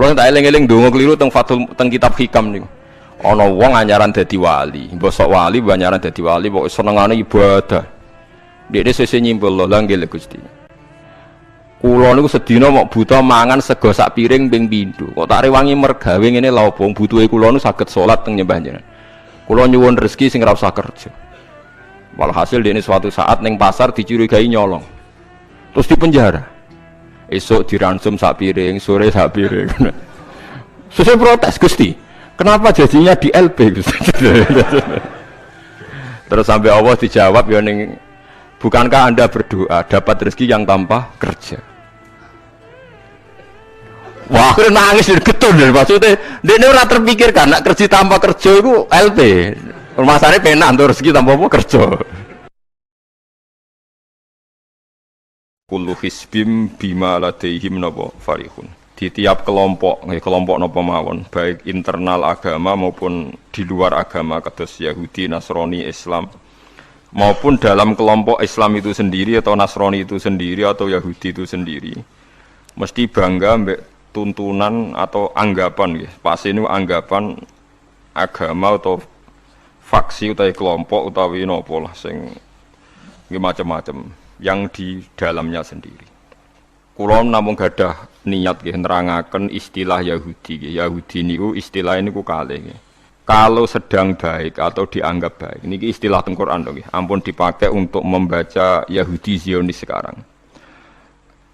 Kulo tak eling-eling ndonga keliru teng Fathul teng kitab Hikam niku. Ana wong anyaran dadi wali, mbok sok wali anyaran dadi wali kok senengane ibadah. Dekne sesuk nyimpul lho nggih Gusti. Kulo niku sedina mok buta mangan sego sak piring ping pindho. Kok tak rewangi mergawe ngene lha opo butuhe kulo niku saged salat teng nyembah jenengan. Kulo nyuwun rezeki sing ora usah kerja. Walhasil dekne suatu saat ning pasar dicurigai nyolong. Terus dipenjara. Esok diransum sak piring, sore sak piring. Sesuai protes Gusti. Kenapa jadinya di LP Gusti? Terus sampai Allah dijawab ya ning bukankah Anda berdoa dapat rezeki yang tanpa kerja? Wah, aku nangis getun deh maksudnya. Dia ora terpikirkan nak kerja tanpa kerja itu LP. Masalahnya penak untuk rezeki tanpa apa kerja. Kullu hisbim bima ladaihim napa farihun. Di tiap kelompok napa mawon, baik internal agama maupun di luar agama kados Yahudi, Nasrani, Islam, maupun dalam kelompok Islam itu sendiri atau Nasrani itu sendiri atau Yahudi itu sendiri, mesti bangga mbek tuntunan atau anggapan nggih. Pas ini anggapan agama atau faksi utawi kelompok utawi napa lah sing nggih macam-macam yang di dalamnya sendiri. Kula namung gadah niat nggih nerangaken istilah Yahudi nggih. Yahudi niku istilah niku kalih nggih. Kalau sedang baik atau dianggap baik. Niki istilah teng Quran nggih. Ampun dipakai untuk membaca Yahudi Zionis sekarang.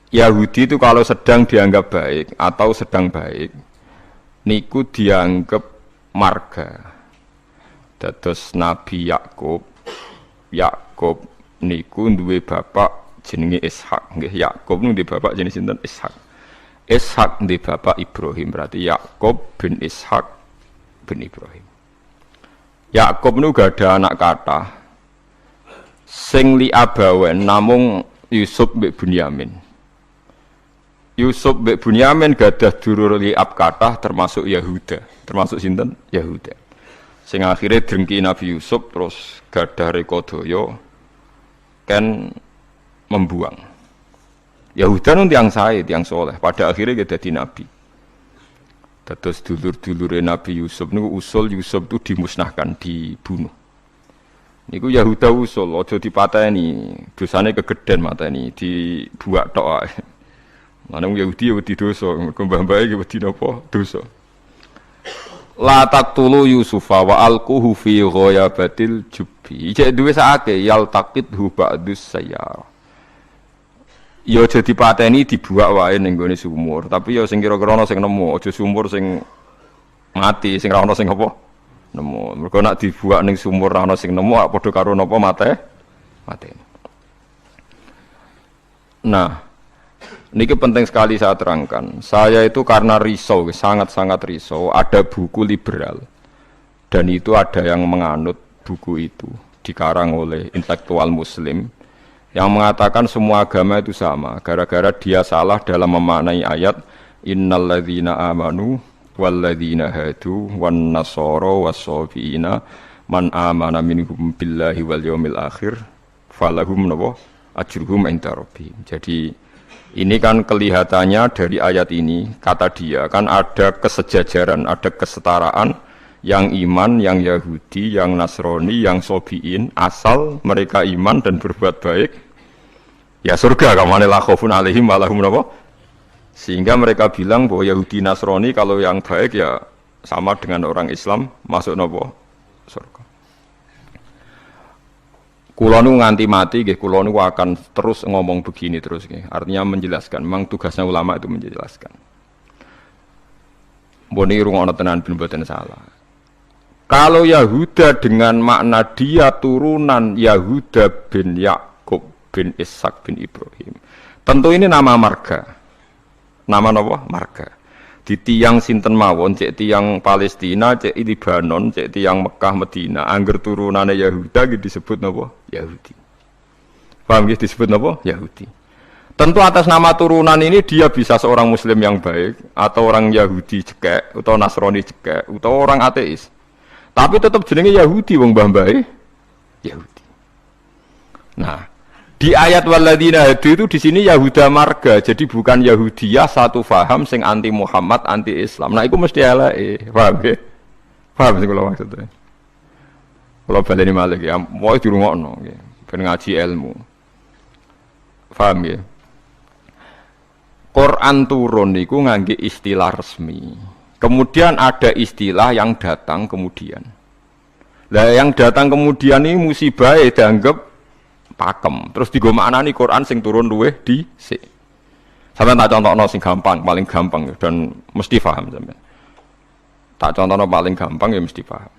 Yahudi itu kalau sedang dianggap baik atau sedang baik niku dianggap marga. Dados Nabi Yakub niku duwe bapak jenenge Ishak nggih. Yakub niku duwe bapak jenenge sinten? Ishak. Ishak duwe bapak Ibrahim, berarti Yakub bin Ishak bin Ibrahim. Yakub niku gak ada anak kathah. Sing li abawen namung Yusuf mbek Bunyamin. Yusuf mbek Bunyamin gadah dulur li ab kathah termasuk Yahuda. Termasuk sinten? Yahuda. Sing akhire drengki Nabi Yusuf terus gadah rekodaya kan membuang. Yahuda nun tiang sae, tiang soleh. Pada akhirnya dia jadi nabi. Terus dulur-dulure Nabi Yusuf niku usul Yusuf itu dimusnahkan, dibunuh. Niku Yahuda usul, aja dipateni, dosane kegeden mateni, dibuak tok ae. Lan Yahudi ya wedi dosa, mergo mbah-mbahe iki wedi napa? Dosa. La taqtulu Yusufa wa alquhu fi ghayabatil jubbi. Cek duwe sakake yal taqidhu ba'dus sayyar. Ya aja dipateni dibuak wae ning gone sumur, tapi ya sing kira-kira ana sing nemu, aja sumur sing mati, sing ra ana sing apa? Nemu. Mergo nek dibuak ning sumur ra ana sing nemu, padha karo napa mate? Nah, ini penting sekali saya terangkan. Saya itu karena risau, sangat-sangat risau. Ada buku liberal dan itu ada yang menganut buku itu dikarang oleh intelektual Muslim yang mengatakan semua agama itu sama. Gara-gara dia salah dalam memaknai ayat innalladzina amanu walladzina hadu wan nasara was-sabiina man amana minhum billahi wal yaumil akhir falahum ajruhum inda rabbihim. Jadi ini kan kelihatannya dari ayat ini, kata dia kan ada kesejajaran, ada kesetaraan yang iman, yang Yahudi, yang Nasrani, yang Sobiin, asal mereka iman dan berbuat baik, ya surga. Kamane la khaufun alaihim wa lahum napa? Sehingga mereka bilang bahwa Yahudi Nasrani kalau yang baik ya sama dengan orang Islam masuk napa? Surga. Kulo nu nganti mati nggih, kulo nu akan terus ngomong begini terus nggih. Artinya menjelaskan, memang tugasnya ulama itu menjelaskan. Mbone rungono tenan ben mboten salah. Kalau Yahuda dengan makna dia turunan Yahuda bin Yakub bin Ishak bin Ibrahim. Tentu ini nama marga. Nama napa? Marga. Di tiang sinten mawon, cek tiang Palestina, cek Libanon, cek tiang Mekah, Medina, angger turunane Yahuda gitu disebut napa? Yahudi. Paham gitu disebut napa? Yahudi. Tentu atas nama turunan ini dia bisa seorang Muslim yang baik, atau orang Yahudi cekek, atau Nasrani cekek, atau orang ateis. Tapi tetap jenenge Yahudi wong mbah-mbahe Yahudi. Nah, Di ayat walladzina hadu itu di sini Yahuda marga, jadi bukan Yahudiyah satu faham sing anti Muhammad, anti Islam. Nah, itu mesti eleke, paham ya? Paham sing kula maksudnya. Kula baleni malih ya, mau dirungokno nggih, ben ngaji ilmu. Paham ya? Quran turun niku ngangge istilah resmi. Kemudian ada istilah yang datang kemudian. Lah yang datang kemudian ini musibah dianggap pakem. Terus digo maknani Quran sing turun luweh dhisik. Sampeyan tak contohno sing gampang, paling gampang dan mesti paham sampeyan. Tak contohno paling gampang ya mesti paham.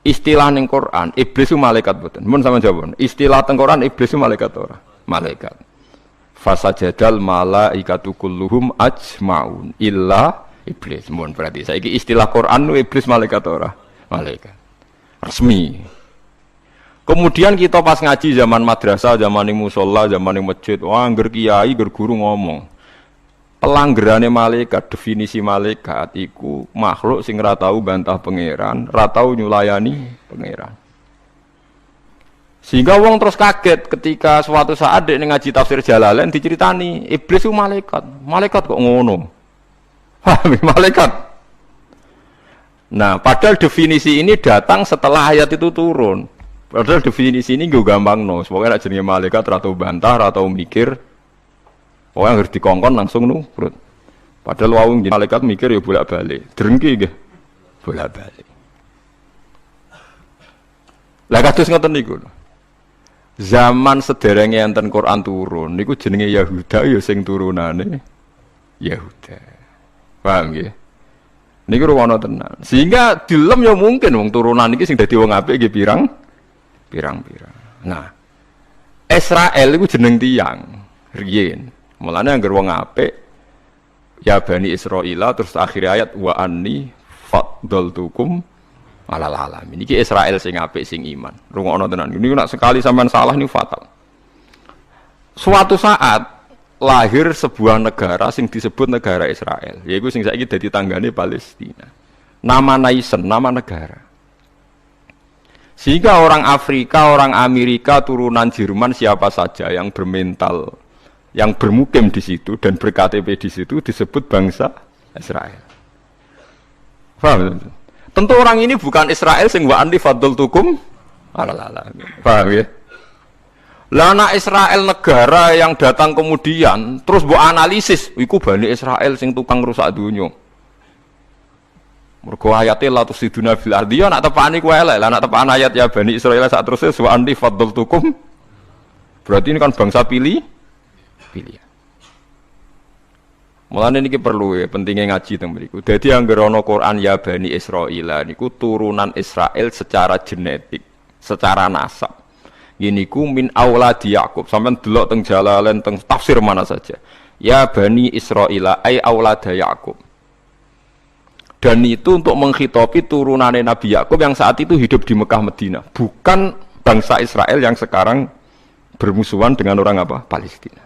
Istilah ning Quran, iblis itu malaikat mboten. Mun sampeyan jawab. Istilah teng Quran iblis itu malaikat ora? Malaikat. Fasajadal malaikatu kulluhum ajmaun illa iblis. Mun berarti saiki istilah Quran itu iblis malaikat ora? Malaikat. Resmi. Kemudian kita pas ngaji zaman madrasah, zaman di musola, zaman di masjid, wah angger kiai, angger guru ngomong. Pelanggarane malaikat, definisi malaikat iku makhluk sing ra tau bantah pangeran, ra tau nyulayani pangeran. Sehingga wong terus kaget ketika suatu saat dek ngaji tafsir Jalalain diceritani iblis itu malaikat. Malaikat kok ngono? Paham malaikat? Nah, padahal definisi ini datang setelah ayat itu turun. Padahal definisi ini gue gampang no. Pokoknya nak jenenge malaikat atau bantah atau mikir. Pokoknya harus dikongkon langsung nurut. Padahal wawung malaikat mikir ya bolak-balik. Drengki nggih. Bolak-balik. Lah kados ngoten niku. Zaman sederenge enten Quran turun niku jenenge Yahuda ya sing turunane Yahuda. Paham nggih? Niku ruwono tenan. Sehingga dilem ya mungkin wong turunan iki sing dadi wong apik nggih pirang-pirang. Nah, Israel itu jeneng tiyang riyen. Mulane anggere wong apik ya Bani Israila terus akhir ayat wa anni faddaltukum alal alamin. Iki Israel sing apik sing iman. Rungokno tenan. Niku nek sekali sampean salah niku fatal. Suatu saat lahir sebuah negara sing disebut negara Israel. Yaiku sing saiki dadi tanggane Palestina. Nama nation, nama negara. Sehingga orang Afrika, orang Amerika, turunan Jerman siapa saja yang bermental, yang bermukim di situ dan ber-KTP di situ disebut bangsa Israel. Paham? Tentu orang ini bukan Israel sing wa anti fadl tukum alala. Paham ya? Lah anak Israel negara yang datang kemudian terus mbok analisis, iku Bani Israel sing tukang rusak dunya. Mergo ayate la tusiduna fil ardi ya nak tepani ku elek lah nak tepan ayat ya Bani Israil sak terusé wa anti faddaltukum berarti ini kan bangsa pilihan. Mulane niki perlu ya pentingnya ngaji teng mriku. Dadi anggere ana Quran ya Bani Israil niku turunan Israel secara genetik, secara nasab. Gini ku min auladi Yakub. Sampeyan delok teng Jalalain teng tafsir mana saja. Ya Bani Israil ai aulada Yakub. Dan itu untuk menghitopi turunannya Nabi Yakub yang saat itu hidup di Mekah Medina, bukan bangsa Israel yang sekarang bermusuhan dengan orang apa? Palestina.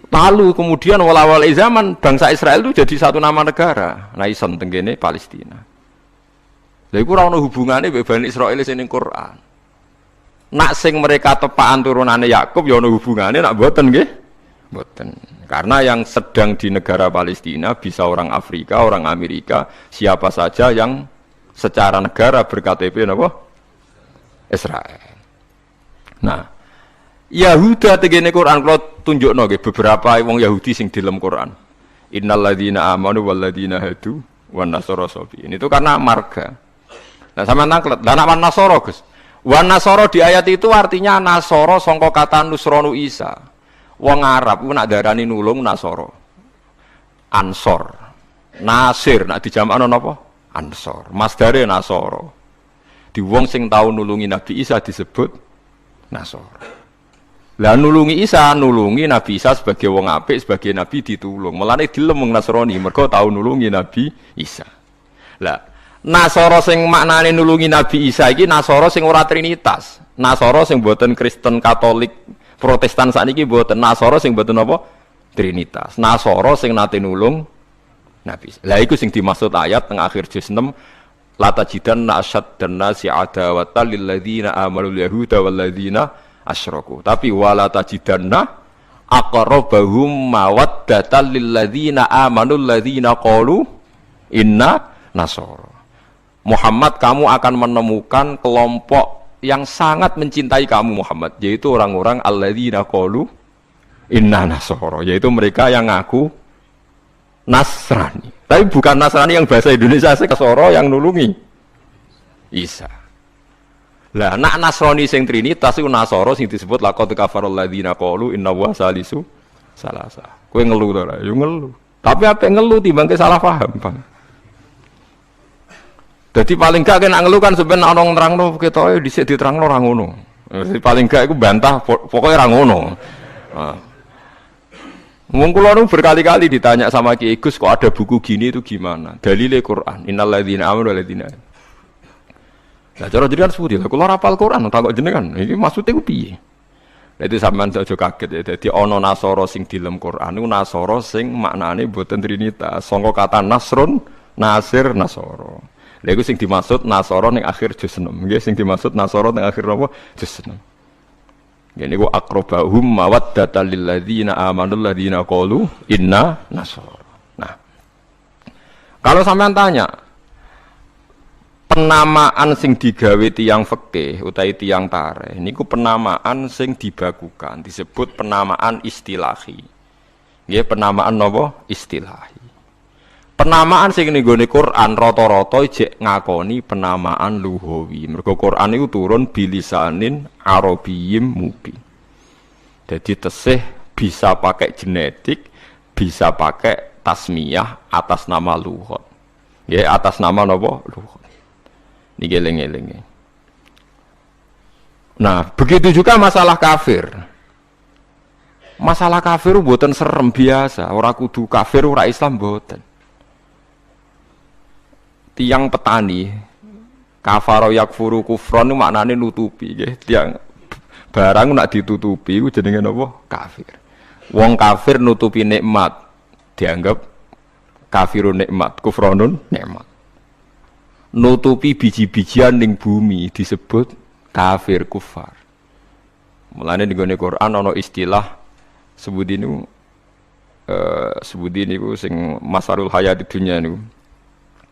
Lalu kemudian wala-wala zaman bangsa Israel itu jadi satu nama negara, naisen tenggene Palestina. Lha iku ora ono hubungane mbek Bani Israil sing ning Quran. Nak sing mereka tepaan turunannya Yakub ya ono hubungane, nak mboten nggih? Mboten. Karena yang sedang di negara Palestina bisa orang Afrika, orang Amerika, siapa saja yang secara negara ber-KTP apa? Israel. Nah, Yahuda tegene Quran kalau tunjukno nggih beberapa wong Yahudi sing di dalam Quran. Innal ladzina amanu wal ladzina hadu wan nasara sabi. Itu karena marga. Nah, sama nangklet. Lah nek Nasara, Gus. Wan nasara di ayat itu artinya Nasara sangka kata Nusranu Isa. Wong Arab ku nak darani nulung Nasara. Ansor. Nasir nak dijamakno napa? Ansor. Masdare Nasara. Di wong sing tau nulungi Nabi Isa disebut Nasara. Lah nulungi Isa, nulungi Nabi Isa sebagai wong apik, sebagai nabi ditulung. Mulane dilem wong Nasrani mergo tau nulungi Nabi Isa. Lah Nasara sing maknane nulungi Nabi Isa iki Nasara sing ora trinitas. Nasara sing boten Kristen Katolik Protestan sakniki mboten. Nasara sing mboten apa? Trinitas. Nasara sing nate nulung Nabi. Lah iku sing dimaksud ayat teng akhir juz 6 la tajidanna asyaddan nasi adawatan lil ladzina amanu yahuda wal ladzina asyraku. Tapi wala tajidanna aqrabahum mawaddatan lil ladzina amanu ladzina qalu inna nasara. Muhammad, kamu akan menemukan kelompok yang sangat mencintai kamu Muhammad, yaitu orang-orang alladzina qalu inna nasara, yaitu mereka yang ngaku Nasrani. Tapi bukan Nasrani yang bahasa Indonesia Nasara yang nulungi Isa. Lah nak Nasrani sing Trinitas iku Nasara sing disebut laqad kafarul ladzina qalu inna wa salisu salasa. Kowe ngelu to ora? Yo ngelu. Tapi apa ngelu timbang salah paham, Bang. Jadi paling gak kena ngeluh kan sebenarnya orang nerangno ketoke dhisik diterangno ora ngono. Paling gak iku bantah pokoknya ora ngono. Wong kula nu berkali-kali ditanya sama Ki Gus, kok ada buku gini itu gimana? Dalile Quran, innal ladzina amanu wal ladzina. Lah cara jenengan seputi, kula hafal Quran takok jenengan, iki maksude ku piye? Lah itu sampean aja kaget ya. Dadi ana nasara sing dilem Quran niku nasara sing maknane boten trinitas, saka kata nasrun, nasir, nasara. Lha iku sing dimaksud nasara ning akhir juz 6. Nggih sing dimaksud nasara ning akhir apa? Juz 6. Ini ku akrobahum mawaddatan lil ladzina amanu ladzina qalu inna nasara. Nah, kalau sampean tanya penamaan sing digawe tiyang fikih utawi tiyang tarikh niku penamaan sing dibakukan disebut penamaan istilahi. Nggih penamaan napa? Istilahi. Penamaan sing ning gone Quran rata-rata jek ngakoni penamaan lughawi. Mergo Quran iku turun bilisanin arabiyyim mubin. Jadi tesih bisa pakai genetik, bisa pakai tasmiyah atas nama lughat. Ya atas nama napa? Lughat. Niki eling-eling. Nah, begitu juga masalah kafir. Masalah kafir mboten serem biasa, ora kudu kafir ora Islam mboten. Tiang petani kafaro yakfuru kufron itu maknanya nutupi nggih. Tiang barang nak ditutupi itu jenenge napa? Kafir. Wong kafir nutupi nikmat dianggap kafirun nikmat, kufronun nikmat. Nutupi biji-bijian ning bumi disebut kafir kufar. Mulane ning Quran ana istilah sebudi niku sing masarul hayat dunya niku.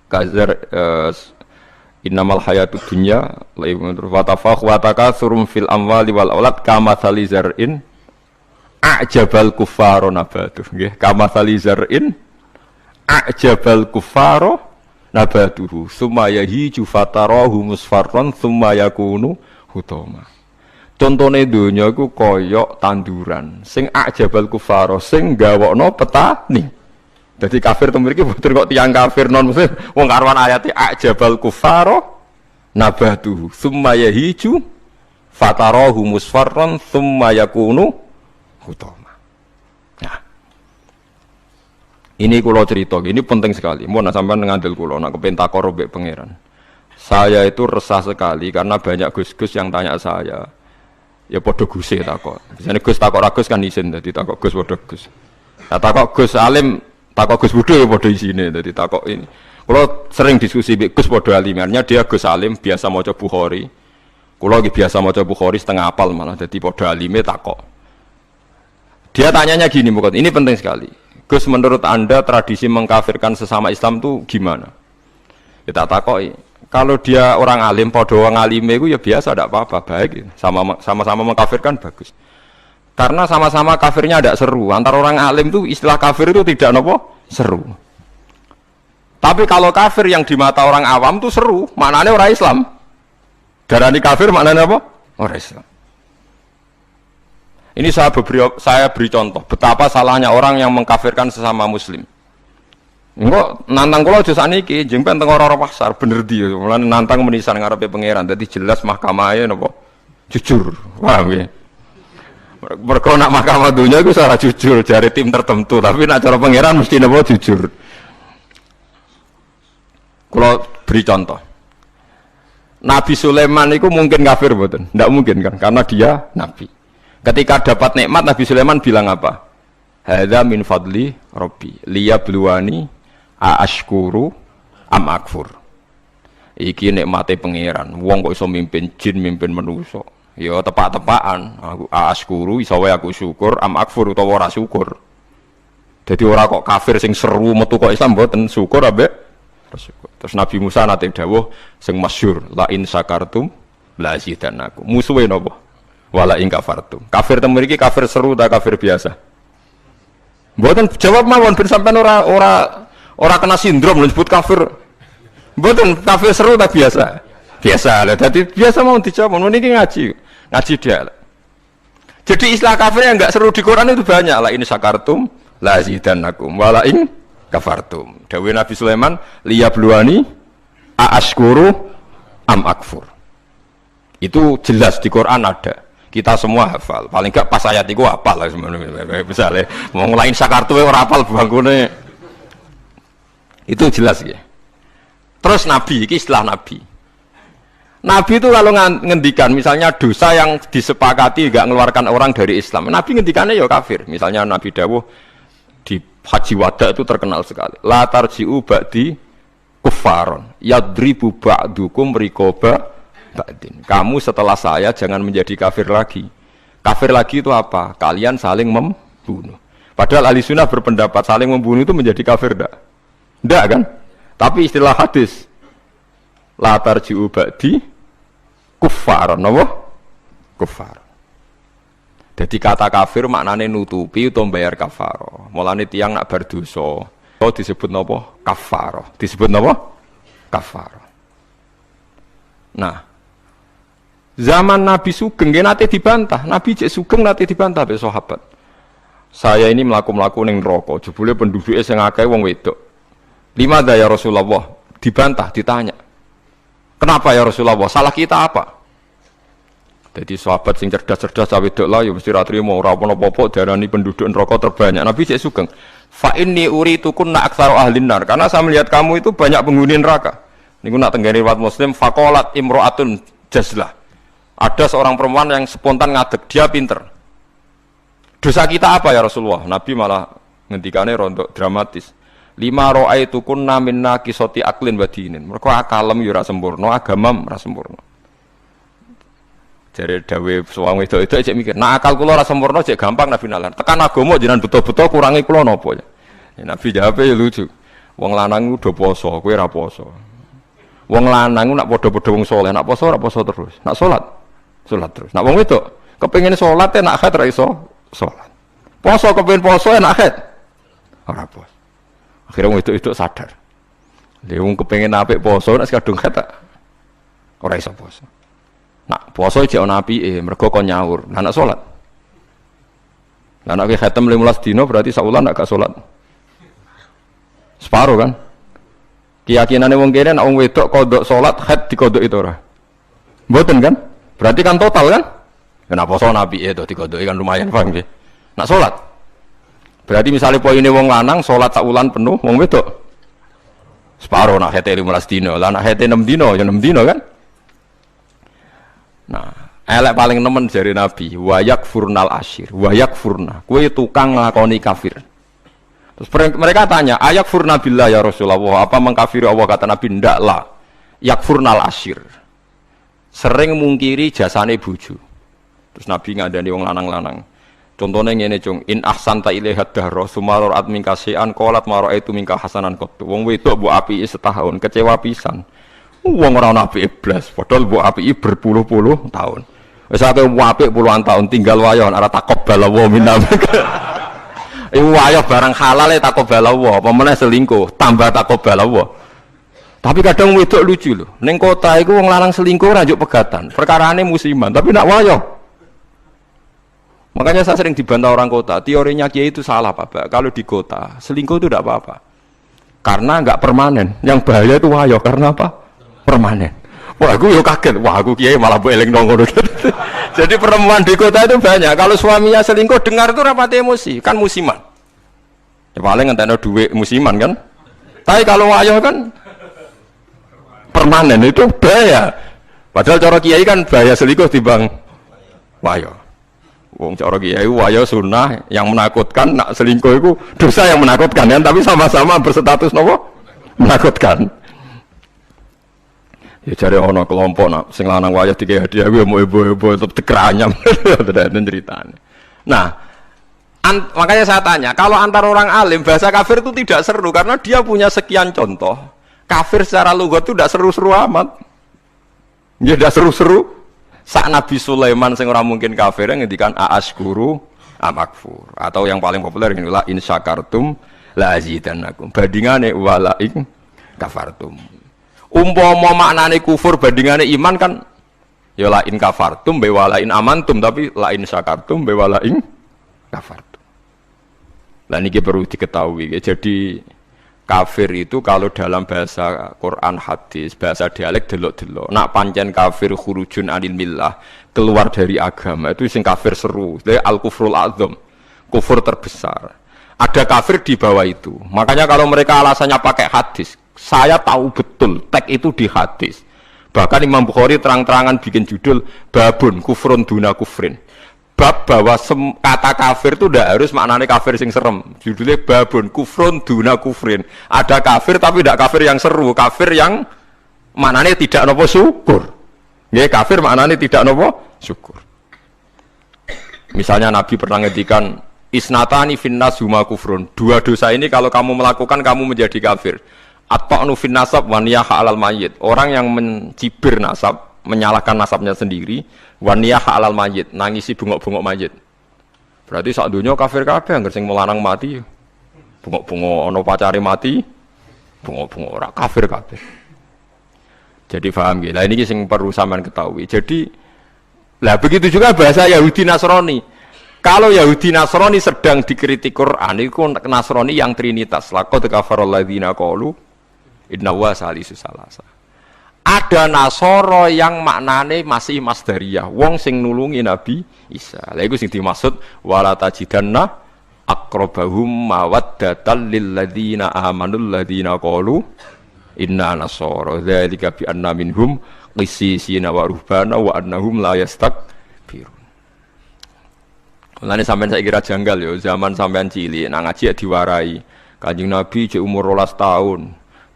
Kazar innamal hayatud dunya wa tafakhurum fil amwali wal aulad kamatsali zar'in a'jabal kuffara nabatuh nggih kamatsali zar'in a'jabal kuffara nabatuhu summa yahiju fatarahu musfarran summa yakunu hutama. Contone donya iku kaya tanduran sing a'jabal kuffara sing gawokno petani. Jadi kafir itu memiliki betul kok tiang kafir non muslim. Wong karuan ayati ajabal kufaro nabatuhu summa yahiju fatarahu musfarran summa yakunu hutama. Nah, ini kulo cerita, ini penting sekali. Mau nak sampai ngandel kulo, nak kepen takor mbek pangeran. Saya itu resah sekali karena banyak gus-gus yang tanya saya. Ya podo guse takok. Biasanya gus takok ragus kan isin, jadi takok gus podo gus. Nah, takok gus alim. Takok Gus Budo ya pada isine, jadi takok ini. Kalau sering diskusi Gus Budo alimarnya dia Gus Alim biasa maca Bukhari. Kalau biasa maca Bukhari setengah apal malah jadi pada alime takok. Dia tanyanya gini, bukan? Ini penting sekali. Gus, menurut Anda tradisi mengkafirkan sesama Islam itu gimana? Kita takoi. Kalau dia orang alim, pada orang alime itu ya biasa, tidak apa-apa, baik. Sama-sama mengkafirkan bagus. Karena sama-sama kafirnya tidak seru. Antara orang alim itu istilah kafir itu tidak nopo seru. Tapi kalau kafir yang di mata orang awam itu seru, maknanya orang Islam. Darani kafir maknanya apa? Orang Islam. Ini saya beri contoh betapa salahnya orang yang mengkafirkan sesama Muslim. Enggak nantang kula aja saniki, jeng ben teng ora pasar bener di. Mulane nantang menisan ngarepe pangeran. Dadi jelas mahkamahnya napa? Jujur. Paham ya? Mergo nak mahkamah dunia itu secara jujur jari tim tertentu, tapi nak cara pangeran mesti napa jujur. Kalau beri contoh, Nabi Sulaiman itu mungkin kafir betul? Tidak mungkin kan, karena dia Nabi. Ketika dapat nikmat Nabi Sulaiman bilang apa? Hadza min fadli Rabbi liyabluwani aashkuru am akfur. iki nikmate pangeran. Wong kok iso mimpin jin, mimpin manusa. Ya tepak-tepakan. Aku askuru iso wae aku syukur, am akfur utawa ora syukur. Jadi ora kok kafir sing seru metu kok Islam mboten syukur ambek syukur. Terus Nabi Musa nate dawuh sing masyhur, la in sakartum la azidannakum. Musuhe napa? Wala in kafartum. Kafir temu iki kafir seru ta kafir biasa? Mboten jawab mawon ben sampean ora kena sindrom disebut kafir. Mboten kafir seru ta biasa? Biasa lah. Dadi biasa mau dijawab ngono niki ngaji dia. Jadi istilah kafir yang enggak seru di Quran itu banyak. La in sakartum la azidannakum wala in kafartum. Dawuh Nabi Sulaiman liyabluwani a'askuru am akfur. Itu jelas di Quran ada. Kita semua hafal. Paling enggak pas ayat iku hafal lah sebenarnya. Misale mau ngelain sakartu ora hafal bangkune. Itu jelas ya. Terus Nabi iki istilah Nabi. Nabi itu kalau ngendikan misalnya dosa yang disepakati enggak mengeluarkan orang dari Islam. Nabi ngendikannya ya kafir. Misalnya Nabi dawuh di Haji Wada itu terkenal sekali. La tarji'u ba'di kuffaron yadribu ba'dukum riqaba ba'din. Kamu setelah saya jangan menjadi kafir lagi. Kafir lagi itu apa? Kalian saling membunuh. Padahal ahli sunnah berpendapat saling membunuh itu menjadi kafir enggak? Enggak kan? Tapi istilah hadis la tarji'u ba'di kuffaron, apa? Kuffar. Jadi kata kafir maknanya nutupi atau bayar kafaro. Mulane tiang nak berdosa, disebut napa? Kafaro. Disebut napa? Kafaro. Nah, zaman Nabi Sugeng nate dibantah. Nabi cek Sugeng nate dibantah be sahabat. Saya ini melaku ning neraka, jebule penduduknya sing akeh wong wedok. Limada ya Rasulullah? Dibantah, ditanya. Kenapa ya Rasulullah? Salah kita apa? Jadi sahabat sing cerdas-cerdas cawe wedok lah ya mesti ra trimo ora apa-apa darani penduduk neraka terbanyak. Nabi cek Sugeng. Fa inni uritukunna aktsaru ahlin nar. Karena saya melihat kamu itu banyak penghuni neraka. Niku nak tenggene riwayat Muslim faqalat imra'atun jazlah. Ada seorang perempuan yang spontan ngadeg, dia pinter. Dosa kita apa ya Rasulullah? Nabi malah ngendikane rontok dramatis. Lima ra'aitukunna minna qisati aqlin wa dinin. Mergo akalem yo ora sempurna, agamam ora sempurna. Jare dawe suwang itu cek mikir, nah akal kula ora sempurna cek gampang Nabi nalar. Tekan agama jenengan betul-betul kurangi kula napa ya. Nabi jawab ya lucu. Wong lanang udah poso, kowe ora poso. Wong lanang nak padha-padha wong saleh, nak poso ora poso terus. Nak salat terus. Nak wong wedok kepengin salat nak haid ra iso salat. Poso kepengin poso nak haid ora poso. Akhirnya wong wedok sadar. Lha wong kepengin apik poso nak kadung haid ora iso poso. Nak poso jek ana apike, mergo kon nyaur. Lah nak salat. Lah nek khatam 15 dina berarti saulan nak gak salat. Separo kan? Keyakinane wong kene nek wong wedok kodok salat haid dikodok itu ora. Mboten kan? Berarti kan total kan? Nek poso apike to dikodoki kan lumayan paham nggih. Nak salat. Berarti misalnya poine wong lanang salat sak wulan penuh, wong wedok separo nak haid 15 dina. Lah nak haid 6 dina ya 6 dina kan? Nah, elek paling nemen jari Nabi, wayak furnal asyir, wayak furna. Kue tukang nglakoni kafir. Terus mereka tanya, ayak furna billah ya Rasulullah, apa mengkafiri Allah? Kata Nabi, ndak lah. Yak furnal asyir. Sering mungkiri jasane bojo. Terus Nabi ngadani wong lanang-lanang. Contohnya ngene cung, in ahsanta ilaihat dahra sumaror at mingkasian qalat ma raaitu mingka hasanan qat. Wong wedok mbok apike setahun, kecewa pisan. Wong ora ana apike blas, padahal mbok apiki berpuluh-puluh tahun. Wis akeh apik puluhan tahun tinggal wayo ora takobal wa minna. Iku wayo barang halal takobal wa, apa meneh selingkuh tambah takobal wa. Tapi kadang wedok lucu lho. Ning kota iku wong lanang selingkuh ora njuk pegatan. Perkarane musiman, tapi nak wayo. Makanya saya sering dibantah orang kota, teorinya Kiai itu salah Pak. Kalau di kota, selingkuh itu tidak apa-apa. Karena enggak permanen. Yang bahaya itu wayo, karena apa? Permanen. Wah, aku yo kaget. Wah, aku Kiai malah mbok eling nang ngono. Jadi perempuan di kota itu banyak. Kalau suaminya selingkuh dengar itu rapati emosi, kan musiman. Ya paling ngentekno duit musiman kan. Tapi kalau wayo kan permanen itu bahaya. Padahal cara Kiai kan bahaya selingkuh timbang wayo. Wong cara Kiai wayo sunnah yang menakutkan, nak selingkuh itu dosa yang menakutkan kan, tapi sama-sama berstatus nopo menakutkan. Ya jare ana kelompok nak sing lanang wayah dikei hadiah kuwi mau ibu-ibu tetep dikeranyam. Tenan ceritane. Nah, makanya saya tanya, kalau antar orang alim bahasa kafir itu tidak seru karena dia punya sekian contoh. Kafir secara lughat itu tidak seru-seru amat. Ya tidak seru-seru. Sak Nabi Sulaiman sing ora mungkin kafir ngendikan a'askuru amakfur atau yang paling populer ini la in syakartum la azidannakum. Bandingane wala in kafartum. Umpama maknane kufur bandingane iman kan ya la in kafartum be wala in amantum, tapi la in syakartum be wala in kafartum. Lah niki perlu diketahui. Jadi kafir itu kalau dalam bahasa Quran hadis, bahasa dialek delok-delok. Nak pancen kafir khurujun anil millah, keluar dari agama itu sing kafir seru. Jadi al-kufrul azam, kufur terbesar. Ada kafir di bawah itu. Makanya kalau mereka alasannya pakai hadis, saya tahu betul teks itu di hadis. Bahkan Imam Bukhari terang-terangan bikin judul babun kufrun duna kufrin. Bab bahwa kata kafir itu tidak harus maknanya kafir sing serem. Judulnya babun kufrun duna kufrin. Ada kafir tapi tidak kafir yang seru, kafir yang maknanya tidak nopo syukur. Ya kafir maknanya tidak nopo syukur. Misalnya Nabi pernah ngedikan isnatani finnas huma kufrun. Dua dosa ini kalau kamu melakukan kamu menjadi kafir. At-ta'nu fin nasab wa niyah alal mayyit. Orang yang mencibir nasab, menyalahkan nasabnya sendiri, wa niyah alal mayyit, nangisi bungok-bungok mayit. Berarti sak donya kafir kabeh anggere sing melanang mati. Bungok-bungok ana pacare mati, bungok-bungok ora kafir kabeh. Jadi paham nggih. Lah ini sing perlu sampean ketahui. Jadi lah begitu juga bahasa Yahudi Nasrani. Kalau Yahudi Nasrani sedang dikritik Quran, itu Nasrani yang trinitas. Laqad kafarul ladzina qalu inna wa salisu salasa. Ada Nasoro yang maknane masih masdariyah, wong sing nulungi Nabi Isa. Lha iku sing dimaksud wala tajidanna aqrabahum mawaddatan lil ladzina amanul ladzina qalu inna nasara. Dzalika bi anna minhum qissisina wa ruhbana wa annahum la yastakbirun. Mulane sampean saiki kira janggal yo, zaman sampean cilik nang ngaji ya diwarai. Kanjeng Nabi cek umur 12 tahun.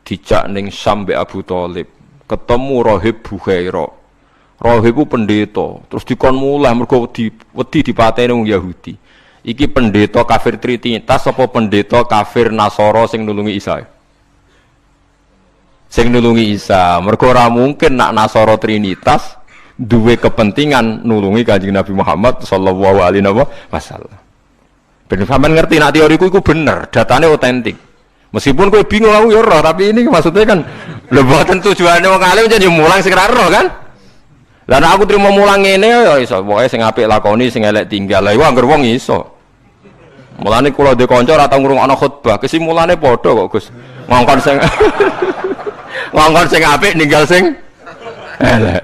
Dijak ning Syam mbek Abu Thalib, ketemu Rahib Bukhaira. Rahib ku pendeta, terus dikon mulih mergo wedi dipateni wong Yahudi. Iki pendeta kafir trinitas apa pendeta kafir Nasara sing nulungi Isa? Sing nulungi Isa, mergo ora mungkin nak Nasara trinitas duwe kepentingan nulungi Kanjeng Nabi Muhammad sallallahu alaihi wasallam. Ben sampean ngerti nak teoriku iku bener, datane otentik. Meskipun kowe bingung aku ya roh, tapi ini maksudnya kan lho mboten tujuane wong alim jan yo mulang sing ra roh kan. Lah nek aku trimo mulang ngene ya iso, pokoke sing apik lakoni sing elek tinggal. Lah iku anggere wong iso. Mulane kula ndek kanca ora tau ngrungokno khutbah, kesimulane padha kok Gus. Ngongkon sing ngongkon sing apik ninggal sing elek.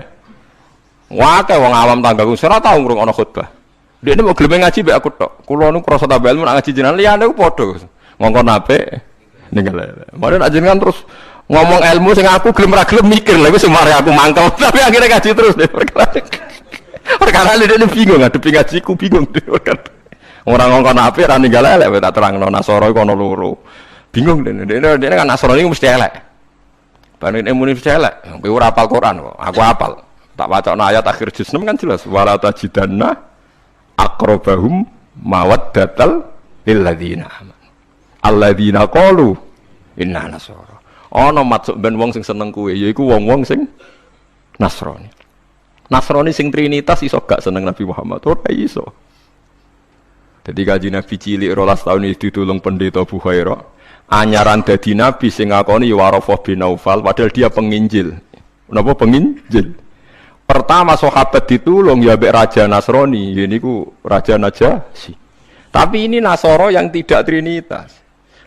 Wae wong awam tanggaku ora tau ngrungokno khutbah. Dekne mau gelem ngaji mbek aku tok. Kula nu krasa tambah ilmu nak ngaji jenengan liyane ku padha. Ngongkon apik ninggal. Mare nak jenengan terus ngomong ilmu sing aku gelem ra gelem mikir lha wis mare aku mangkel. Tapi akhirnya ngaji terus deh. Perkara ini bingung ngadepi ngajiku bingung deh. Orang ngongkon apik ra ninggal elek tak terangno Nasara iku ana loro. Bingung dene kan Nasara iki mesti elek. Bareng ilmu mesti elek. Kowe ora hafal Quran kok. Aku hafal. Tak wacana ayat akhir juz 6 kan jelas wala tajidanna aqrabahum mawaddatal lil ladzina amanu. Alladzina qalu inna nasara. Ana maksud ben wong sing seneng kuwe yaiku wong-wong sing Nasrani. Nasrani sing trinitas iso gak seneng Nabi Muhammad ora iso. Dadi Kanjeng Nabi cilik 12 tahun iki ditulung pendeta Bukhaira. Anyaran dadi nabi sing ngakoni Warafah bin Naufal padahal dia penginjil. Napa penginjil? Pertama sahabat ditulung ya mbek raja Nasrani, niku raja Najasyi. Tapi ini Nasara yang tidak trinitas.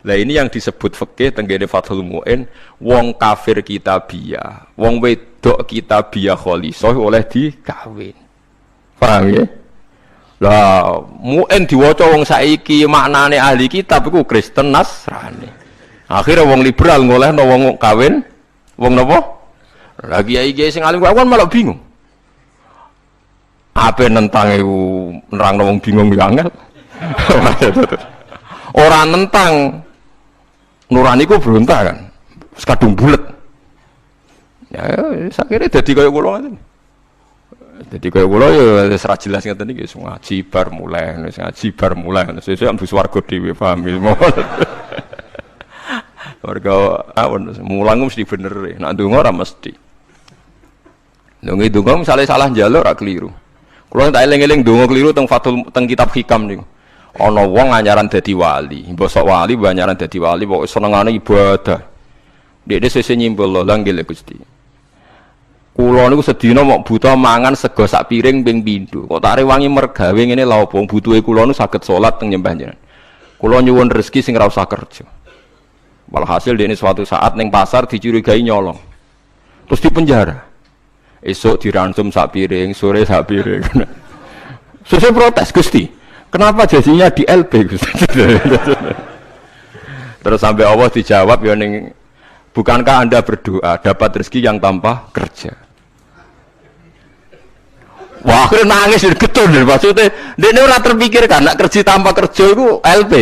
Lah ini yang disebut fikih tenggene Fathul Mu'in, wong kafir kitabiah, wong wedok kitabiah khalisah oleh dikawin. Paham ya? Lah Mu'in diwaca wong saiki maknane ahli kitab iku Kristen Nasrani. Akhirnya wong liberal ngolehno wong kawin wong napa? Lagi kiai sing alim kan malah bingung. Apa nentang iku nerangno wong bingung ya angel. Ora nentang Nurani ku berontak kan, sekadung bulet. Ya sakire dadi kaya kula ngoten. Dadi kaya kula ya wis ra jelas ngeten iki ngaji bar mulai, ngaji bar mulai. Sesuk ambus warga dhewe paham iki. Warga awon mulang mesti bener. Nek ndonga ora mesti. Ndonga misale salah njaluk ora keliru. Kula tak eling-eling ndonga keliru teng Fathul teng kitab Hikam niku. Ana wong anyaran dadi wali, mbosok wali anyaran dadi wali pokoke senengane ibadah. Dekne sesuk nyimpul lho nggih Gusti. Kula niku sedina mok buta mangan sego sak piring ping pindho. Kok tak rewangi mergawe ngene lha opo butuhe kula niku saged salat teng nyembah jenengan. Kula nyuwun rezeki sing ora usah kerja. Walhasil dekne suatu saat ning pasar dicurigai nyolong. Terus dipenjara. Esok diransum sak piring, sore sak piring. Sesuk protes Gusti. Kenapa jadinya di LB Gusti? Terus sampai Allah dijawab ya ning bukankah Anda berdoa dapat rezeki yang tanpa kerja? Wah, akhirnya nangis getun maksudnya dia ora terpikirkan nak kerja tanpa kerja itu LP.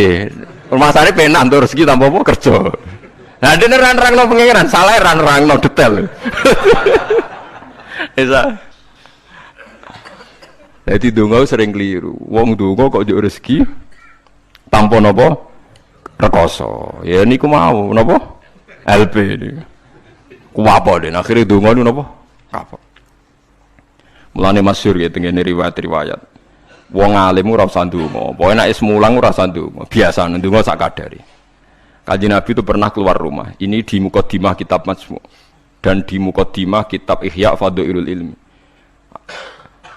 Masalahnya penak untuk rezeki tanpa apa kerja. Nah, dia nerang-nerang pengiran, salah nerang-nerang detail. Bisa. Jadi donga sering keliru. Wong donga kok njuk rezeki tanpa napa rekoso. Ya niku mau napa? LP niku. Ku apa den akhire donga niku napa? Kapok. Mulane masyhur ya tengene riwayat-riwayat. Wong alim ora usah ndonga. Pokoke nek wis mulang ora usah ndonga. Biasa ndonga sak kadare. Kanjeng Nabi itu pernah keluar rumah. Ini di Muqaddimah kitab Majmu' dan di Muqaddimah kitab Ihya Fadhailul Ilmi.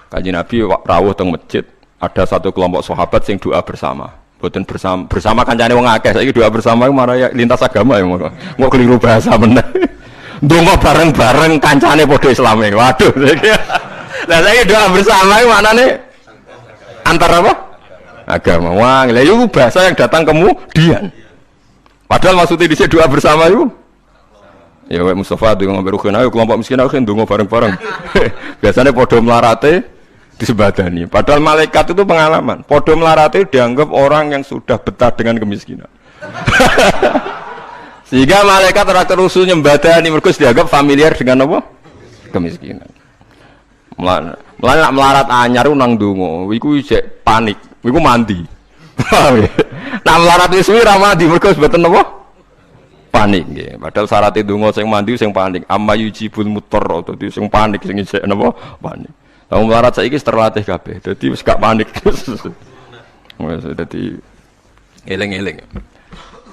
Kanjeng Nabi rawuh teng masjid, ada satu kelompok sahabat sing doa bersama. Mboten bersama kancane wong akeh. Saiki doa bersama marah ya lintas agama ya kok keliru bahasa meneh. Ndonga bareng-bareng kancane padha Islame. Waduh. Lah saiki doa bersama iki maknane antar apa? Agama. Wah, lha itu bahasa yang datang kemudian. Padahal maksudnya di doa bersama itu. Ya Pak Mustafa dengan Mbak ayo kelompok miskin ayo ndonga bareng-bareng. Biasanya podo melarate disebadani. Padahal malaikat itu pengalaman. Podo melarate dianggap orang yang sudah betah dengan kemiskinan. Sehingga malaikat ora terusu nyembadani mergo dianggap familiar dengan apa? Kemiskinan. Mulane nak melarat anyar nang ndonga, iku isih panik. Iku mandi. Nak melarat wis suwi ra mandi mergo mboten apa? Panik nggih. Padahal syarat ndonga sing mandi sing panik. Amma yujibul mutarr dadi sing panik sing isih napa? Panik. Wong melarat saiki wis terlatih kabeh. Dadi wis gak panik. Wis dadi eling-eling.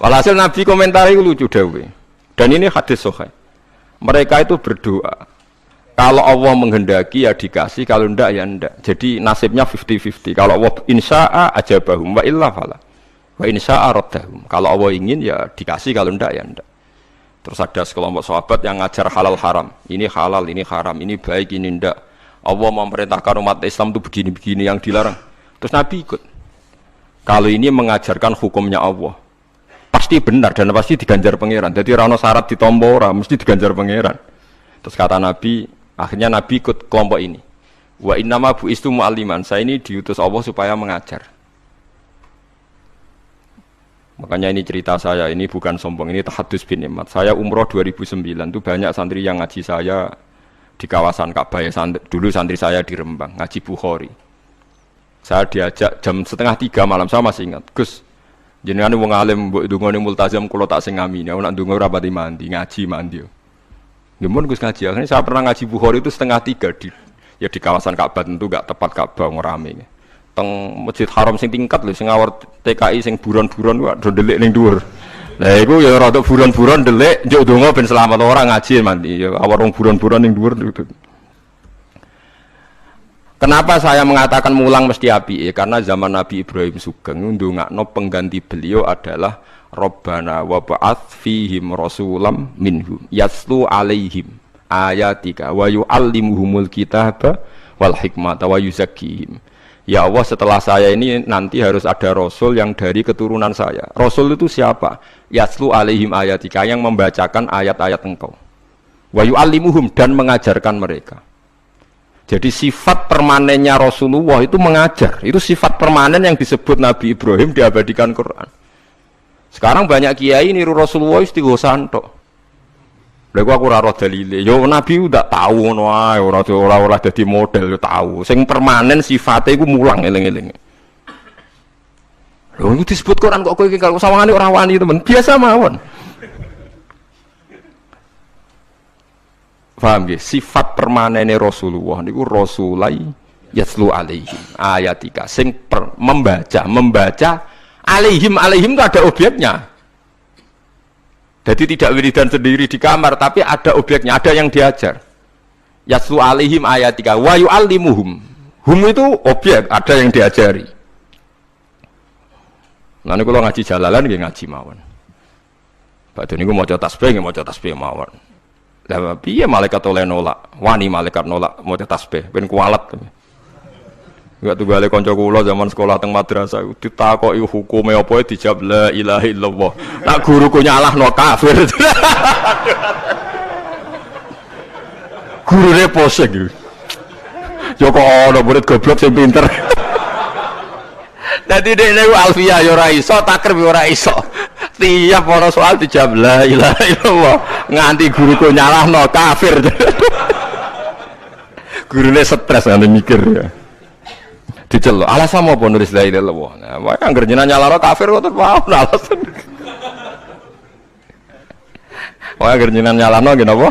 Walhasil Nabi komentari lucu dawuh. Dan ini hadis sahih. Mereka itu berdoa. Kalau Allah menghendaki ya dikasih, kalau ndak ya ndak. Jadi nasibnya 50-50. Kalau Allah insya'a ajabahum wa illa fala. Wa insya'a raddahum. Kalau Allah ingin ya dikasih, kalau ndak ya ndak. Terus ada sekelompok sahabat yang ngajar halal haram. Ini halal, ini haram, ini baik, ini ndak. Allah memerintahkan umat Islam itu begini-begini yang dilarang. Terus Nabi ikut. Kalau ini mengajarkan hukumnya Allah, pasti benar dan pasti diganjar pangeran. Jadi rano syarat ditompo ora, mesti diganjar pangeran. Terus kata Nabi, akhirnya Nabi ikut kelompok ini. Wa innama bu'istu mu'alliman. Saya ini diutus Allah supaya mengajar. Makanya ini cerita saya, ini bukan sombong, ini tahadus bin Imad. Saya umroh 2009 itu banyak santri yang ngaji saya di kawasan Ka'bah ya, dulu santri saya di Rembang, ngaji Bukhari. Saya diajak jam 2:30 malam, saya masih ingat. Gus, jenengan wong alim mbok ndongane multazam kula tak sing ngamini. Aku nak ndonga ora pati mandi, ngaji mandi. Gimana Gus ngaji? Akhirnya saya pernah ngaji Bukhari itu 2:30 di kawasan Ka'bah, tentu gak tepat Ka'bah ngerame. Teng Masjid Haram sing tingkat lho, sing ngawur TKI sing buron-buron wae do ndelik ning dhuwur. Lah iku ya rada buron-buron ndelik njuk ndonga ben selamat orang ngaji mandi. Ya awar wong buron-buron ning dhuwur. Kenapa saya mengatakan mulang mesti api? Karena zaman Nabi Ibrahim Sugeng ndongakno pengganti beliau adalah Rabbana wa ba'ats fihim rasulam minhum yaslu alaihim ayatika wa yu'allimuhumul kitaba wal hikmata wa yuzakkihim. Ya Allah, setelah saya ini nanti harus ada rasul yang dari keturunan saya. Rasul itu siapa? Yaslu alaihim ayatika, yang membacakan ayat-ayat engkau. Wa yu'allimuhum, dan mengajarkan mereka. Jadi sifat permanennya Rasulullah itu mengajar. Itu sifat permanen yang disebut Nabi Ibrahim diabadikan Quran. Sekarang banyak kiai niru Rasulullah istighosan tok. Lha aku ora roh dalile. Yo nabi ndak tahu ngono ae, ora dadi model yo tahu. Sing permanen sifate iku mulang eling-eling. Lho iku disebut Quran kok kowe iki kalau sawangane ora wani temen. Biasa mawon. Paham nggih? Sifat permanene Rasulullah niku rasulai yaslu alaihim ayatika sing membaca alaihim itu ada objeknya. Jadi tidak wiridan sendiri di kamar tapi ada objeknya, ada yang diajar. Yaslu alaihim ayatika wa yu'allimuhum. Hum itu objek, ada yang diajari. Nah niku kula ngaji jalalan nggih ngaji mawon. Badhe niku maca tasbih nggih maca tasbih mawon. Lah piye malaikat oleh nolak? Wani malaikat nolak maca tasbih, ben kualat. Enggak tunggale kanca kula zaman sekolah teng madrasah ditakoki hukume apa dijawab la ilaha illallah. Nak guruku nyalahno kafir. Gurune posek iki. Yo kok ana murid goblok sing pinter. Dadi dekne alfiyah yo ora iso, takrib yo ora iso. Tiap ana soal dijawab la ilaha illallah nganti guruku nyalahno kafir. Gurune stres nganti mikir ya. Diceluk alasan apa nulis la ilaha illallah. Nah, wae anggere jenengan nyalahno kafir kok terus wae alasan. Wae anggere jenengan nyalahno nggih napa?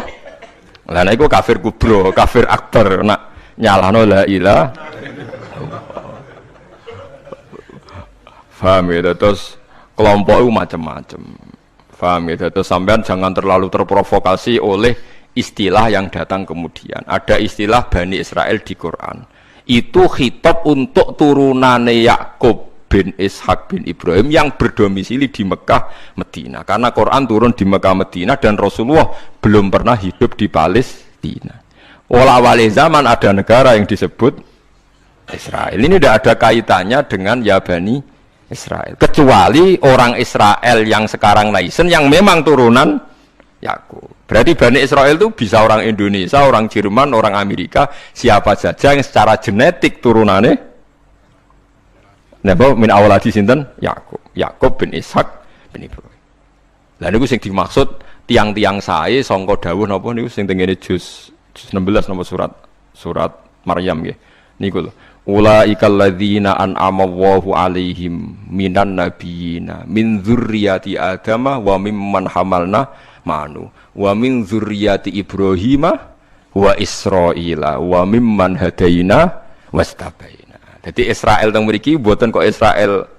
Lah nek iku kafir kubro, kafir akbar nak nyalahno la ilaha. Paham ya, terus kelompok itu macam-macam. Paham ya, terus sampean jangan terlalu terprovokasi oleh istilah yang datang kemudian. Ada istilah Bani Israel di Quran. Itu khitab untuk turunane Yakub bin Ishak bin Ibrahim yang berdomisili di Mekah, Medina. Karena Quran turun di Mekah, Medina dan Rasulullah belum pernah hidup di Palestina. Awal zaman ada negara yang disebut Israel. Ini tidak ada kaitannya dengan ya Bani Israel, kecuali orang Israel yang sekarang naisen yang memang turunan Yakub. Berarti Bani Israel itu bisa orang Indonesia, orang Jerman, orang Amerika, siapa saja yang secara genetik turunannya napa min awaladi sinten Yakub bin Ishak bin Ibrahim. Lah niku sing dimaksud tiang-tiang sae sangka dawuh napa niku sing tengene juz 16 napa surat Maryam nggih. Niku lho. Ulaikal ladzina an'ama Allahu 'alaihim minan nabiyina min dzurriyyati Adama wa mimman hamalna ma'anu wa min dzurriyyati Ibrahima wa Israila wa mimman hadaina wastabaina. Jadi Israel teng mriki mboten kok Israel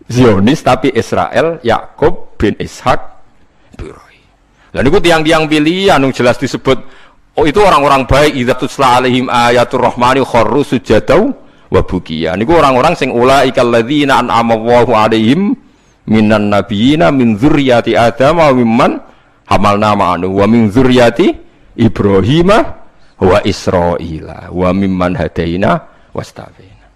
Zionis tapi Israel Yakub bin Ishak Ibrahim. Lah niku tiang-tiang pilihan jelas disebut. Oh itu orang-orang baik idza tutla alaihim ayatul rahmani kharru sujadau wa bukiya. Niku orang-orang sing ulaikal ladzina an'ama Allahu alaihim minan nabiyina min dzurriyyati Adam wa mimman hamalna ma'anu wa min dzurriyyati Ibrahim wa Israila wa mimman hadaina wastabaina.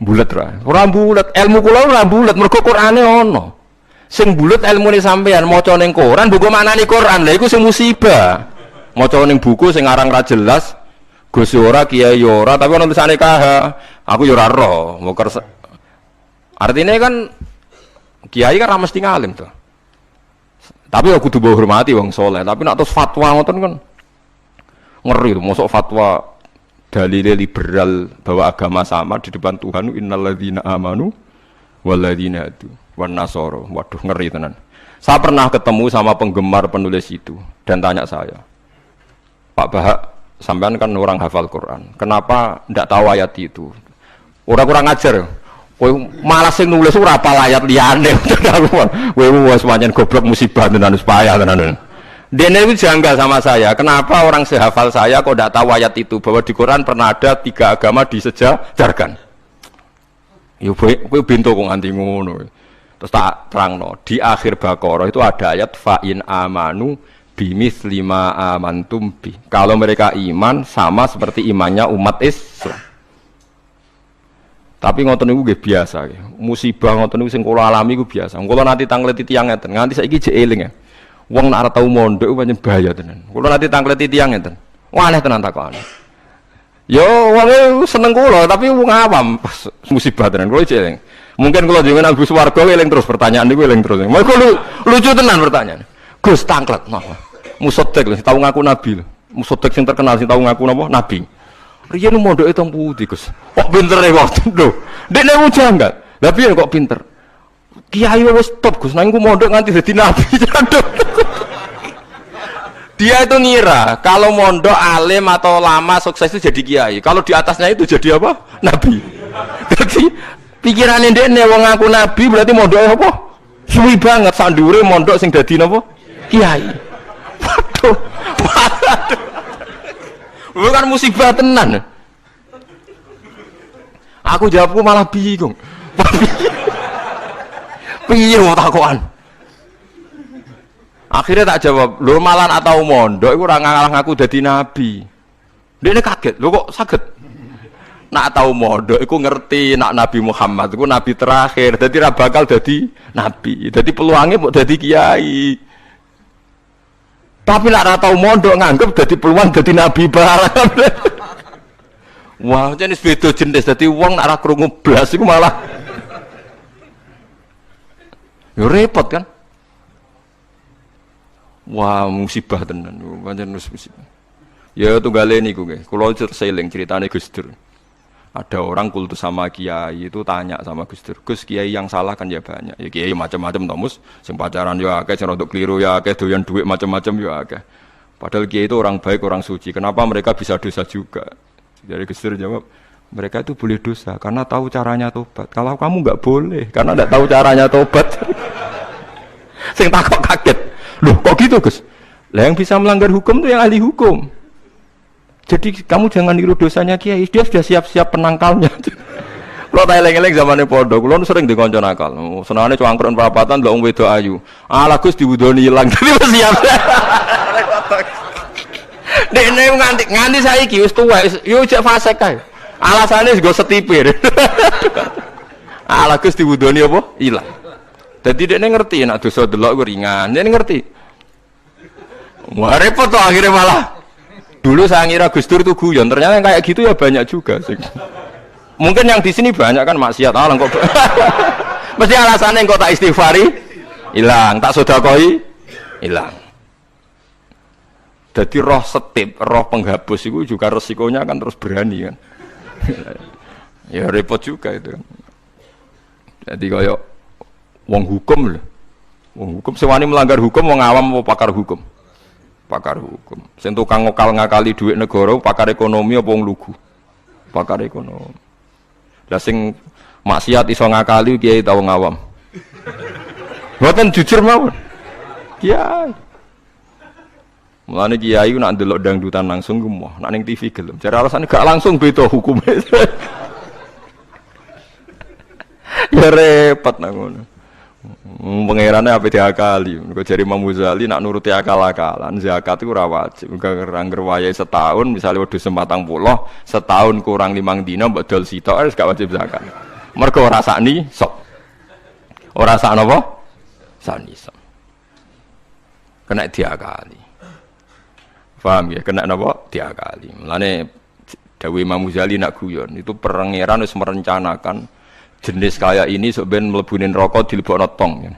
Bulet ora bulet, ilmu kula ora bulet mergo Qur'ane ana. Sing bulet ilmune sampean maca ning Quran, buku maknane Quran. Lha iku sing musibah. Maca ning buku sing aran ra jelas, Gus ora, Kiai ora, tapi ana tulisane KH. Aku yo ora roh. Artinya kan Kiai kan ra mesti ngalim to. Tapi aku kudu hormati wong saleh, tapi nek terus fatwa ngoten kan ngeri to, mosok fatwa dalile liberal bahwa agama sama di depan Tuhan, innalladzina amanu walladzina hadu wan nasoro. Waduh ngeri tenan. Saya pernah ketemu sama penggemar penulis itu dan tanya saya, Pak Bahak, sampean kan orang hafal Quran, kenapa ndak tahu ayat itu? Orang kurang ajar. Kowe malah sing nulis ora apal ayat liyane. Kowe wis pancen goblok musibah tenan supaya tenan. Dene itu janggal sama saya. Kenapa orang sehafal saya kok ndak tahu ayat itu bahwa di Quran pernah ada 3 agama disejajarkan? Yo kowe bento kok nganti ngono. Terus tak terangno, di akhir Baqarah itu ada ayat fa in amanu bimitsli ma amantum bi. Kalau mereka iman sama seperti imannya umat Islam. Tapi ngoten niku nggih biasa nggih. Musibah ngoten niku sing kula alami iku biasa. Kula nanti tangleti tiyang ngeten, nganti saiki jek eling ya. Wong nek ora tau mondok pancen bahaya tenan. Kula nanti tangleti tiyang ngeten. Wah aneh tenan takokane. Yo wong seneng kula tapi wong awam musibah tenan kula jek eling. Mungkin kalau jenengan Agus Warga eling terus pertanyaan niku eling terus. Mergo lucu tenan pertanyaan. Gus tangklet. Nah, Musoddek lho, tau ngaku nabi lho. Musoddek sing terkenal sing tau ngaku napa? Nabi. Riyen mondoke teng pundi, Gus? Kok pintere kok lho. Dekne janggal. Lah piye kok pinter? Kiai wis top Gus, nang ku mondok nganti dadi nabi. Dia itu ngira kalau mondok alim atau lama sukses itu jadi kiai. Kalau di atasnya itu jadi apa? Nabi. Jadi pikirannya dia nih wong ngaku nabi berarti mondoknya apa? Suwi banget sandure mondok sing dadi napa? Kiai. Waduh. Bukan musibah tenan. Aku jawabku malah bingung. Piye takokan? Akhirnya tak jawab, lho malan atau mondok iku ora ngaku dadi nabi. Dene kaget, lho kok saged? Nak tau mondok iku ngerti nak Nabi Muhammad iku nabi terakhir, dadi ra bakal dadi nabi. Dadi peluangnya mau dadi kiai. Tapi nak ra tau mondok nganggep dadi peluang dadi nabi barang. Wah, jenis beda jenis dadi wong nak ra krungu blas iku malah yo repot kan? Wah, musibah tenan. Pancen musibah. Ya tunggale niku nggih. Kula seling ceritane Gus Dur. Ada orang kultus sama kiai itu tanya sama Gus Dur, "Gus, kiai yang salah kan ya banyak. Ya kiai macam-macam to, Mus. Sing pacaran ya akeh, sing rodok keliru ya akeh, doyan duit macam-macam ya akeh. Padahal kiai itu orang baik, orang suci. Kenapa mereka bisa dosa juga?" Jadi Gus Dur jawab, "Mereka itu boleh dosa karena tahu caranya tobat. Kalau kamu enggak boleh karena enggak tahu caranya tobat." Sing takok kaget. Loh kok gitu Gus? Lah yang bisa melanggar hukum itu yang ahli hukum. Jadi kamu jangan niru dosanya kiai, dia sudah siap-siap penangkalnya. Kalau tak eleng-eleng zamannya podo, kalau sering dikonco nakal. Senangnya cuangkron perapatan, lah wedok ayu. Ala Gus diwudoni hilang, jadi siap. Dene nganti saiki wis tuwa, yo cek fase kae. Alasane go setipir. Ala Gus diwudoni apa? Hilang. Dadi dekne ngerti nek dosa delok ku ringan. Dekne ngerti. Wah repot toh akhirnya malah. Dulu saya ngira Gus Dur itu guyon, ternyata yang kayak gitu ya banyak juga sih. Mungkin yang di sini banyak kan maksiat, alang kok. Mesti alasannya kok tak istighfari, hilang, tak sedekah, hilang. Jadi roh setip, roh penghapus itu juga resikonya kan terus berani kan. Ya repot juga itu. Jadi kayak wong hukum loh. Wong hukum sewani melanggar hukum, wong awam mau pakar hukum. Pakar hukum. Sing tukang ngakali duit negara, pakar ekonomi apa wong lugu? Pakar ekonomi. Lah sing maksiat iso ngakali kiai ta wong awam. Mboten jujur mawon. Kiai. Mulane kiai ku nak ndelok dangdutan langsung gemoh, nak ning TV gelem. Jare alasane gak langsung beda hukume. Ya repot nang ngono. Pangerane ape diakali. Mergo jare Imam Ghazali nak nuruti akal-akalan, zakat iku ora wajib. Angger wayahe setahun, misale wedhus 40, setahun kurang 5 dina mbok dol sitok wis gak wajib zakat. Mergo ora sakni sok. Ora sak napa? Sakni sok. Kena diakali. Paham ya? Kena napa? Diakali. Mulane dawuh Imam Ghazali nak guyon, itu pangeran wis merencanakan jenis kayak ini sebenarnya melebunin rokok dilebokno tong.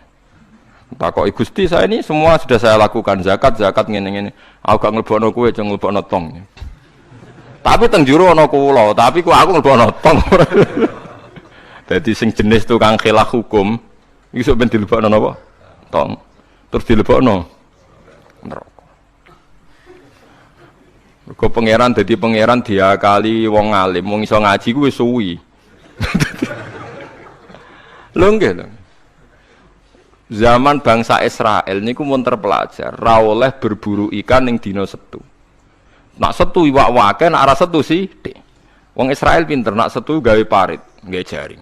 Takoki Gusti, saya ini semua sudah saya lakukan, zakat ngene-ngene. Aku gak nglebokno kowe, aja nglebokno tong. Tapi teng jero ana kula, tapi kok aku nglebokno tong. Dadi sing jenis tukang khilaf hukum iku sebenarnya dilebokno napa? Tong. Terus dilebokno neraka. Mergo pangeran dadi pangeran diakali wong alim, wong iso ngaji ku wis suwi. Lho nggih lho. Zaman bangsa Israel niku mun terpelajar, ra oleh berburu ikan ning dina Setu. Nak Setu iwak wake, nak ora Setu sithik. Wong Israel pinter, nak Setu gawe parit, gawe jaring.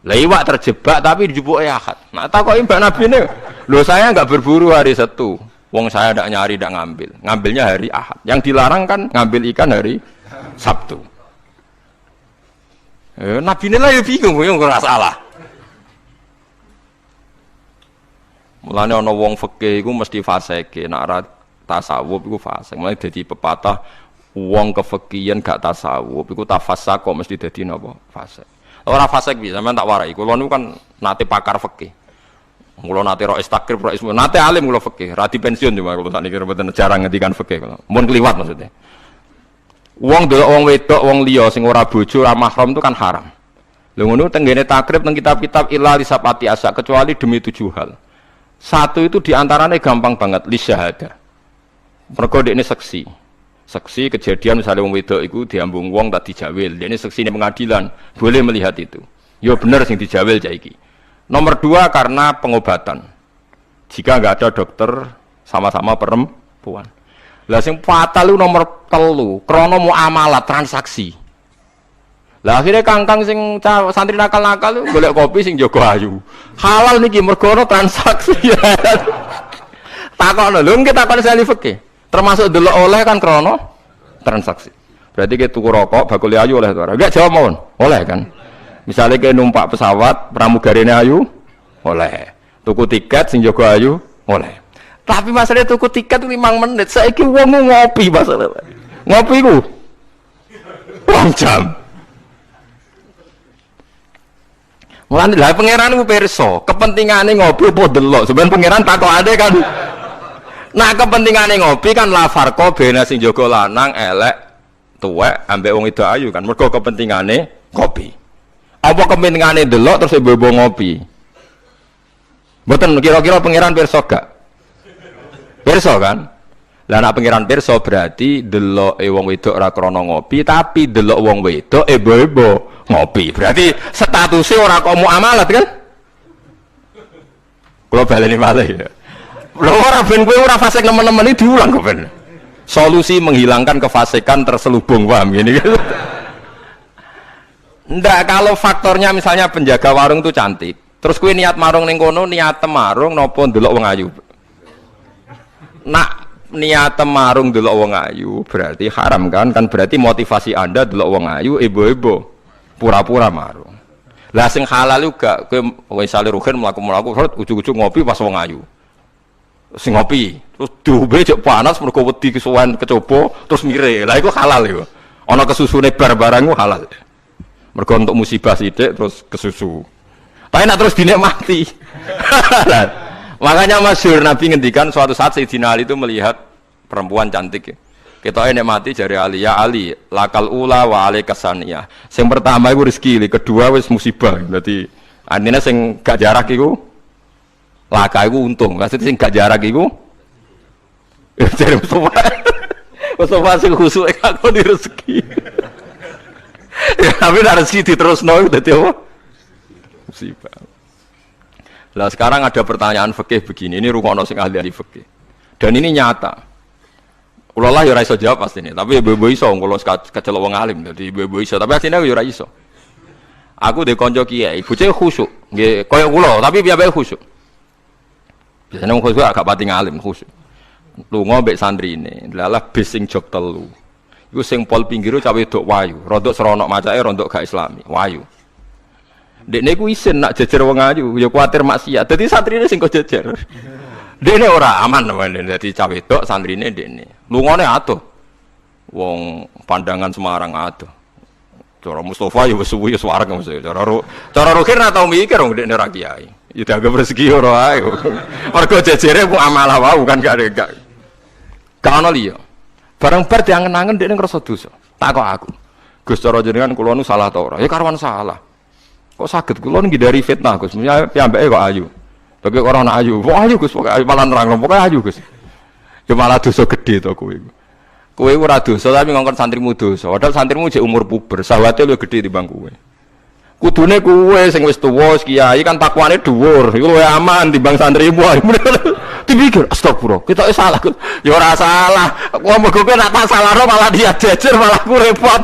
Lah iwak terjebak tapi dijupuke Ahad. Nak takoki Mbak Nabine, lho saya enggak berburu hari Setu. Wong saya ndak nyari, ndak ngambil. Ngambilnya hari Ahad. Yang dilarang kan ngambil ikan hari Sabtu. Nabine lah ya bingung, yo ora salah. Mulane ana wong fikih iku mesti fasike, nek ora tasawuf iku fasik. Mulane dadi pepatah wong kefikihan gak tasawuf iku tafassak kok mesti dadi napa? Fasik. Ora fasik bisa, sampean tak warai. Kula niku kan nate pakar fikih. Kula nate ro istakrib ro ismu nate alim kula fikih, ra pensiun cuma kula sakniki mboten jarang ngendikan fikih kula. Mun kliwat maksudnya. Wong delok wong wedok wong liya sing ora bojo ora mahram itu kan haram. Lha ngono tenggene takrib teng kitab-kitab illa lisapati asa kecuali demi 7 hal. Satu itu diantaranya gampang banget li syahada. Mergo dekne seksi. Seksi kejadian misalnya wong wedok iku diambung wong tak dijawil. Dekne seksine pengadilan boleh melihat itu. Ya bener sing dijawil cah iki. Nomor 2 karena pengobatan. Jika nggak ada dokter sama-sama perempuan. Lah sing fatal lu nomor 3 krana muamalah transaksi. Lah akhirnya kangkang sing santri nakal-nakal golek kopi sing jaga ayu. Halal niki mergo ana transaksi. Takokno lho nggih takon sali fikih. Termasuk delok oleh kan krana transaksi. Berarti ke tuku rokok bakul ayu oleh to ora? Enggak jawab mawon. Oleh kan. Misalnya ke numpak pesawat pramugarine ayu oleh. Tuku tiket sing jaga ayu oleh. Tapi masalahnya tuku tiket 5 menit. Saiki wong ngopi masalah. Ngopi ku 2 jam. Mulane lha pangeran ku pirsa, kepentingane ngopi apa delok. Sampeyan pangeran takokane kan. Nah, kepentingane ngopi kan la farqa bena sing jaga lanang elek tuwek ambek wong itu ayu kan. Mergo kepentingane kopi. Apa kepentingane delok terus ibu-ibu ngopi? Mboten kira-kira pangeran pirsa gak? Pirsa kan? Lah nek pangeran pirsa berarti deloke wong wedok ora krana ngopi, tapi delok wong wedok ibu-ibu ngopi. Berarti statusnya ora kok muamalat kan? Kalau baleni malih ya. Lho ora ben kowe ora fasik nemen-nemen iki diulang kok ben. Solusi menghilangkan kefasikan terselubung paham gini gitu. Ndak kalau faktornya misalnya penjaga warung itu cantik. Terus kowe niat marung ning kono, niat marung napa ndelok wong ayu. Nak niat marung ndelok wong ayu berarti haram kan? Kan berarti motivasi Anda ndelok wong ayu ibu-ibu. Pura-pura marung. Lah sing halal juga kowe misale rugen mlaku-mlaku ujug-ujug ngopi pas wong ayu. Sing ngopi, terus diombe cek panas mergo wedi kesuwen kecoba terus mire. Lah iku halal iku. Ana kesusune bar-barang ku halal. Mergo untuk musibah sithik terus kesusu. Tapi nak terus dinikmati. Makanya masyhur Nabi ngendikan suatu saat Sayyidina Ali itu melihat perempuan cantik. Kita ini mati jari Ali, ya Ali, lakal ula wa alaikas saniyah. Yang pertama itu rezeki, kedua wis musibah. Berarti artinya sing gak jarak itu laka itu untung. Maksudnya sing gak jarak itu jadi Mustafa sing khusuk aku di rezeki. Ya, tapi ada rezeki diterusno dadi apa? Musibah. Lah sekarang ada pertanyaan fikih begini, ini rungokno sing ahli fikih. Dan ini nyata. Kulo lah ya ora iso jawab pasti ini, tapi ibu-ibu iso kulo kecelok wong alim, dadi ibu-ibu iso, tapi asline yo ora iso. Aku de kanca kiai, bocah khusyuk, nggih koyo kulo, tapi piyambake khusyuk. Biasane wong khusyuk agak pati ngalim khusyuk. Lunga mbek santrine, lalah bis sing jog 3. Iku sing pol pinggiro cawe wedok wayu, rodok seronok macake rodok gak islami, wayu. Dekne ku isin nak jejer wong ayu, ya kuwatir maksiat. Dadi santrine sing kok jejer. Dekne ora aman namane dadi cawe wedok santrine dekne. Lungane atuh. Wong pandangan Semarang atuh. Cara Mustafa ya wis suwi wis wareg mesti. Cara Rokin ora tau mikir wong dekne ra kiai. Ya dianggap rezeki ora ae. Mergo jejere ku amalah wau kan gak ada. Gak ono liya. Barang bar diangen-angen dekne ngrasa dosa. Takok aku. Gus cara jenengan kula nu salah ta ora? Ya karuan salah. Kok saged kula ngindari fitnah Gus. Piyambake kok ayu. Bagi orang ayu, wah ayu Gus, pokoke malah nerang, pokoke ayu Gus. Ya malah dosa gede to kowe. Kowe ora dosa tapi ngongkon santrimu dosa. Padahal santrimu jek umur puber, sawate luwih gede timbang kowe. Kudune kowe sing wis tuwa kiai kan takwane dhuwur, iku luwih aman timbang santrimu. Dipikir astagfirullah, kita salah Gus. Ya ora salah. Kok mergo kowe nak tak salahno malah dia jejer malah aku repot.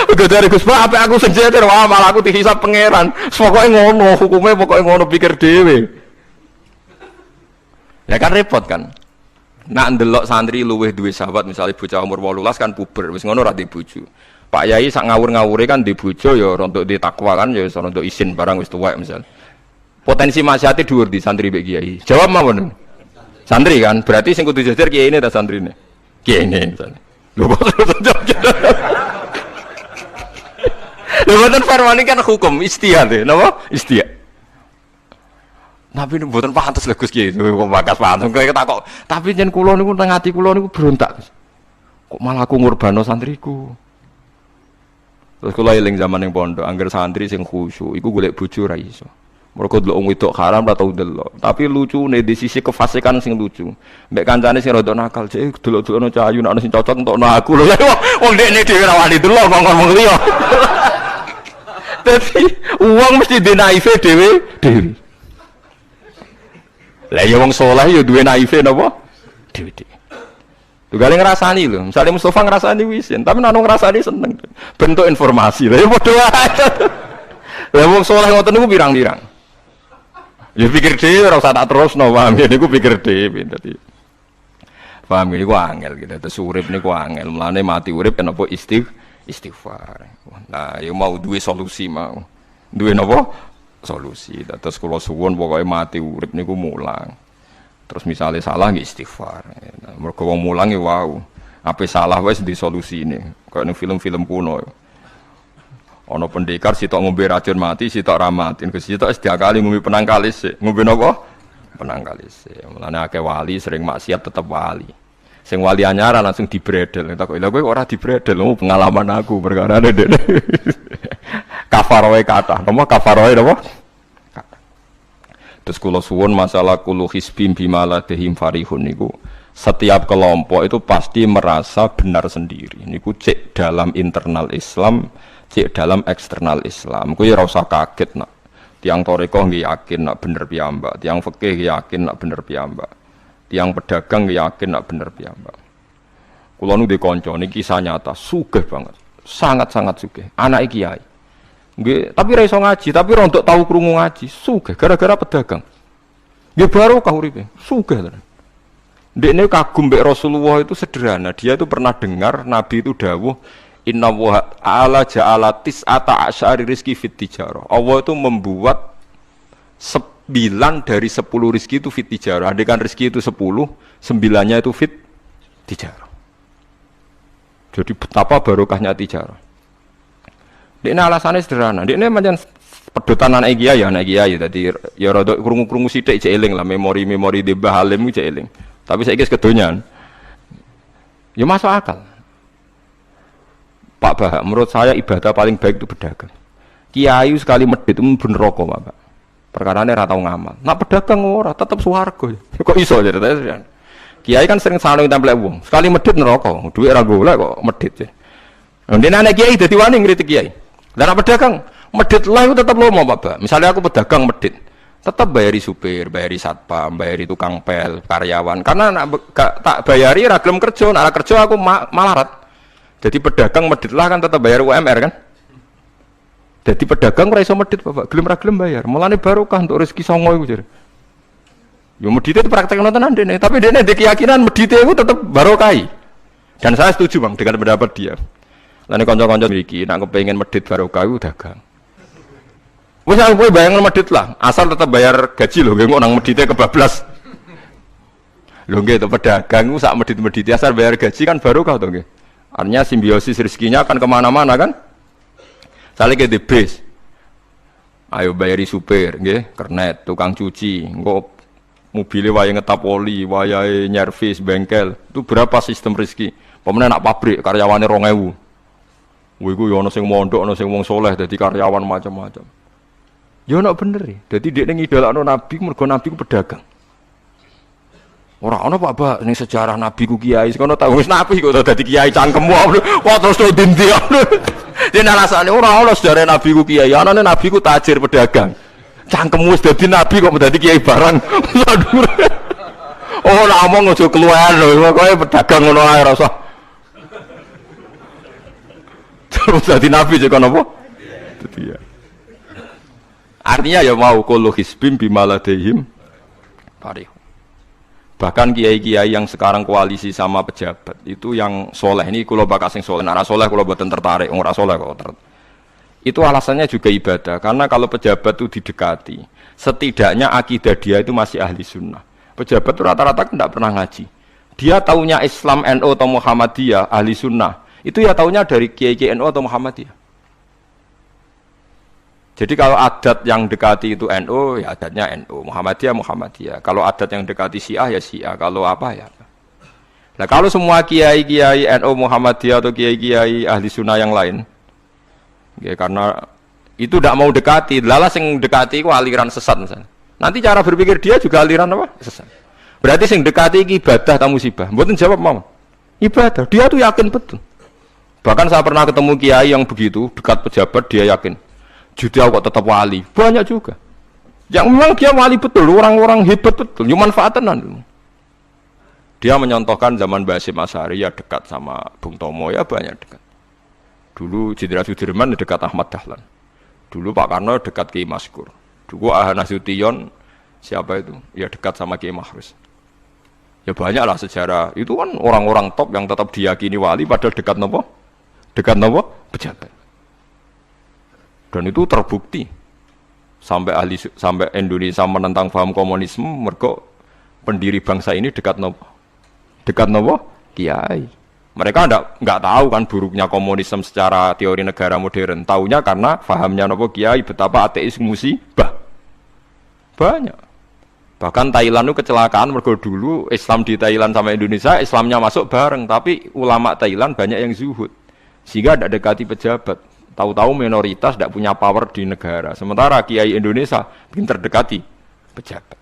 Udah dari Gus Pak, apa aku senjata, wah malah aku dihisap pangeran. Pokoknya ngono, hukumnya pokoknya ngono pikir dewe. Ya kan repot kan. Nak ndelok santri luweh duwe sahabat, misalnya bocah umur 18 kan puber, wis ngono ra di bojo. Pak Yai sak ngawur-ngawure kan di bojo ya rontok di takwa kan ya rontok isin barang wis tuwek misal. Potensi maksiate dhuwur di santri mbek kiai. Jawab mawon. Santri kan, berarti sing kudu jejer kiai ini ta santrine. Kiai ini misalnya. Lho kok Lha mboten farmani kan hukum istihad ya, napa? Istihad. Tapi ini mboten pantes lho Gus Kiai. Kok bakas pantes kok takok. Tapi yen kula niku teng ati kula niku berontak. Kok malah aku ngurbano santriku. Terus kula eling zaman ning pondok, angger santri sing khusyuk iku golek bojo ra iso. Mergo delok wong wedok haram ra tau delok. Tapi lucune di sisi kefasikan sing lucu. Mbek kancane sing rada nakal, cek delok-delokno cahayu nek ana sing cocok entokno aku lho. Wong dekne dhewe ra wani delok ngomong liya. Dadi wong mesti dinaife dhewe. Lah ya wong saleh ya duwe naife napa? Dhewe. Tugale ngrasani lho. Misale Mustofa ngrasani wisin, tapi nek ngrasani seneng. Bentuk informasi. Lah ya padha wae. Lah wong saleh ngoten niku pirang-pirang. Ya pikir dhewe ora usah tak terusno, paham ya niku pikir dhewe dadi. Paham niku angel gitu. Terus urip niku angel. Mulane mati urip kenapa istighfar. Nah, ya mau duwe solusi mau. Duwe napa? Solusi. Terus kula suwun pokoke mati urip niku mulang. Terus misalnya salah nggih istighfar. Mergo wong mulang ya wau. Ape salah wis di solusine. Kayak ning film-film kuno. Ana pendekar sitok ngombe racun mati, sitok ra mati. Sitok wis diakali ngombe penang kalis. Ngombe napa? Penang kalis. Mulane akeh wali sering maksiat tetep wali. Sing wali anyar langsung dibredel. Tak kok lha kowe ora dibredel, pengalaman aku perkara ndek. Kafaroe kathah. Napa kafaroe napa? Terus kula suwun masalah kulu hisbim bimala dehim farihun niku setiap kelompok itu pasti merasa benar sendiri. Niku cek dalam internal Islam, cek dalam eksternal Islam. Kuwi ora usah kaget nak. Tiang toriko nggih yakin nak bener piyambak, tiang fikih yakin nak bener piyambak. Tiang pedagang yakin nak bener piyambak. Kula nu dikonco niki kisah nyata, sugih banget. Sangat-sangat sugih. Anake kiai. Nggih, tapi ra iso ngaji, tapi rontok tahu krungu ngaji, sugih gara-gara pedagang. Nggih barokah uripe, sugih tenan. Ndekne kagum mbek Rasulullah itu sederhana, dia itu pernah dengar Nabi itu dawuh inna wa ta'ala ja'ala tis'ata asyari rizki fit tijarah. Allah itu membuat 9 dari 10 rizki itu fit tijarah. Andaikan rizki itu 10, 9-nya itu fit tijarah. Jadi betapa barokahnya tijarah. Ini alasannya sederhana. Ini macam pedotan anak kiai tadi ya rada krungu-krungu sithik cek eling lah memori-memori di Mbah Halim cek eling. Tapi saiki kedonyan. Ya masuk akal. Pak Bah, menurut saya ibadah paling baik itu pedagang. Kiai sekali medhit itu ben neraka, Pak. Perkarane ra tau ngamal. Nak pedagang ora tetep swarga. Kok iso ceritanya? Kiai kan sering saling templek wong. Sekali medhit neraka, duit ra golek kok medhit. Ndene anak kiai dadi wani ngritik kiai. Lah nek pedagang medhit lah itu tetap lomo Pak Ba. Misalnya aku pedagang medhit, tetap bayari supir, bayari satpam, bayari tukang pel, karyawan. Karena tak bayari ra gelem kerja, nek kerja aku malarat. Jadi pedagang medhit lah kan tetap bayar UMR kan. Jadi pedagang ora iso medhit Bapak, gelem ra gelem bayar. Mulane barokah untuk rezeki songo iku jare. Yo medhit itu praktekno tenan dene, tapi dene ndek keyakinan medhit itu tetap barokai. Dan saya setuju Bang dengan pendapat dia. Lah nek kanca-kanca mriki nek kepengin medhit barokah iku dagang. Wis aku bayang medhit lah, asal tetap bayar gaji lho, nggih kok nang medhite kebablas. Lho nggih to pedagang ku sak medhit-medhit asal bayar gaji kan barokah to nggih. Artinya simbiosis rezekinya akan kemana-mana kan. Saling ke bis. Ayo bayari supir nggih, kernet, tukang cuci, engko mobile wae ngetap oli, wayahe nyervis bengkel. Itu berapa sistem rezeki? Pemene nak pabrik karyawane 2000. Wih, gue ono sing mondok, ono sing wong soleh, jadi karyawan macam-macam. Ya nak bener ya. Jadi dia ngidolakno Nabi, mergo Nabi ku pedagang. Ora ono Pak Ba, ning sejarah Nabi ku kiai, sekono tau wis Nabi kok dadi kiai cangkemmu. Wah terus to dindi. Dene alasane ora ono sejarah Nabi ku kiai, anane Nabi ku tajir pedagang. Cangkemmu wis dadi Nabi kok dadi kiai barang. Oh, ora omong aja keluar lho, pokoke pedagang ngono ae ora usah. Terus jadi Nabi juga nopo? Dia. Artinya ya mau kullu hisbim bimaladehim parih. Bahkan kiai-kiai yang sekarang koalisi sama pejabat itu yang soleh ini kulo bakal sing soleh. Nek soleh kulo boten tertarik, ora soleh kok. Itu alasannya juga ibadah. Karena kalau pejabat itu didekati, setidaknya akidah dia itu masih ahli sunnah. Pejabat itu rata-rata tidak pernah ngaji. Dia taunya Islam NU atau Muhammadiyah ahli sunnah. Itu ya taunya dari Kiai NU atau Muhammadiyah. Jadi kalau adat yang dekati itu NU, ya adatnya NU, Muhammadiyah, Muhammadiyah. Kalau adat yang dekati Syiah, ya Syiah. Kalau apa, ya apa. Nah kalau semua kiai-kiai NU, Muhammadiyah atau kiai-kiai ahli sunnah yang lain, ya, karena itu tidak mau dekati, lala sing dekati itu aliran sesat misalnya. Nanti cara berpikir dia juga aliran apa? Sesat. Berarti sing dekati ini ibadah atau musibah? Mboten jawab mau. Ibadah. Dia tuh yakin betul. Bahkan saya pernah ketemu kiai yang begitu dekat pejabat, dia yakin. Judi kok tetap wali, banyak juga. Yang memang dia wali betul, orang-orang hebat betul, cuma manfaatan. Dia menyontohkan zaman Basim Asy'ari ya dekat sama Bung Tomo ya banyak dekat. Dulu Jenderal Sudirman dekat Ahmad Dahlan. Dulu Pak Karno dekat Kiai Maskur. Dulu Nasution siapa itu? Ya dekat sama Kiai Mahrus. Ya banyaklah sejarah. Itu kan orang-orang top yang tetap diyakini wali padahal dekat nopo? Dekat nopo? Pejabat. Dan itu terbukti sampai Indonesia menentang paham komunisme, mergo pendiri bangsa ini dekat nopo kiai. Mereka nggak tahu kan buruknya komunisme secara teori negara modern. Taunya karena pahamnya nopo kiai betapa ateis musibah banyak. Bahkan Thailand itu kecelakaan mergo dulu Islam di Thailand sama Indonesia Islamnya masuk bareng, tapi ulama Thailand banyak yang zuhud sehingga tidak dekati pejabat. Tahu-tahu minoritas tidak punya power di negara. Sementara kiai Indonesia pinter dekati pejabat.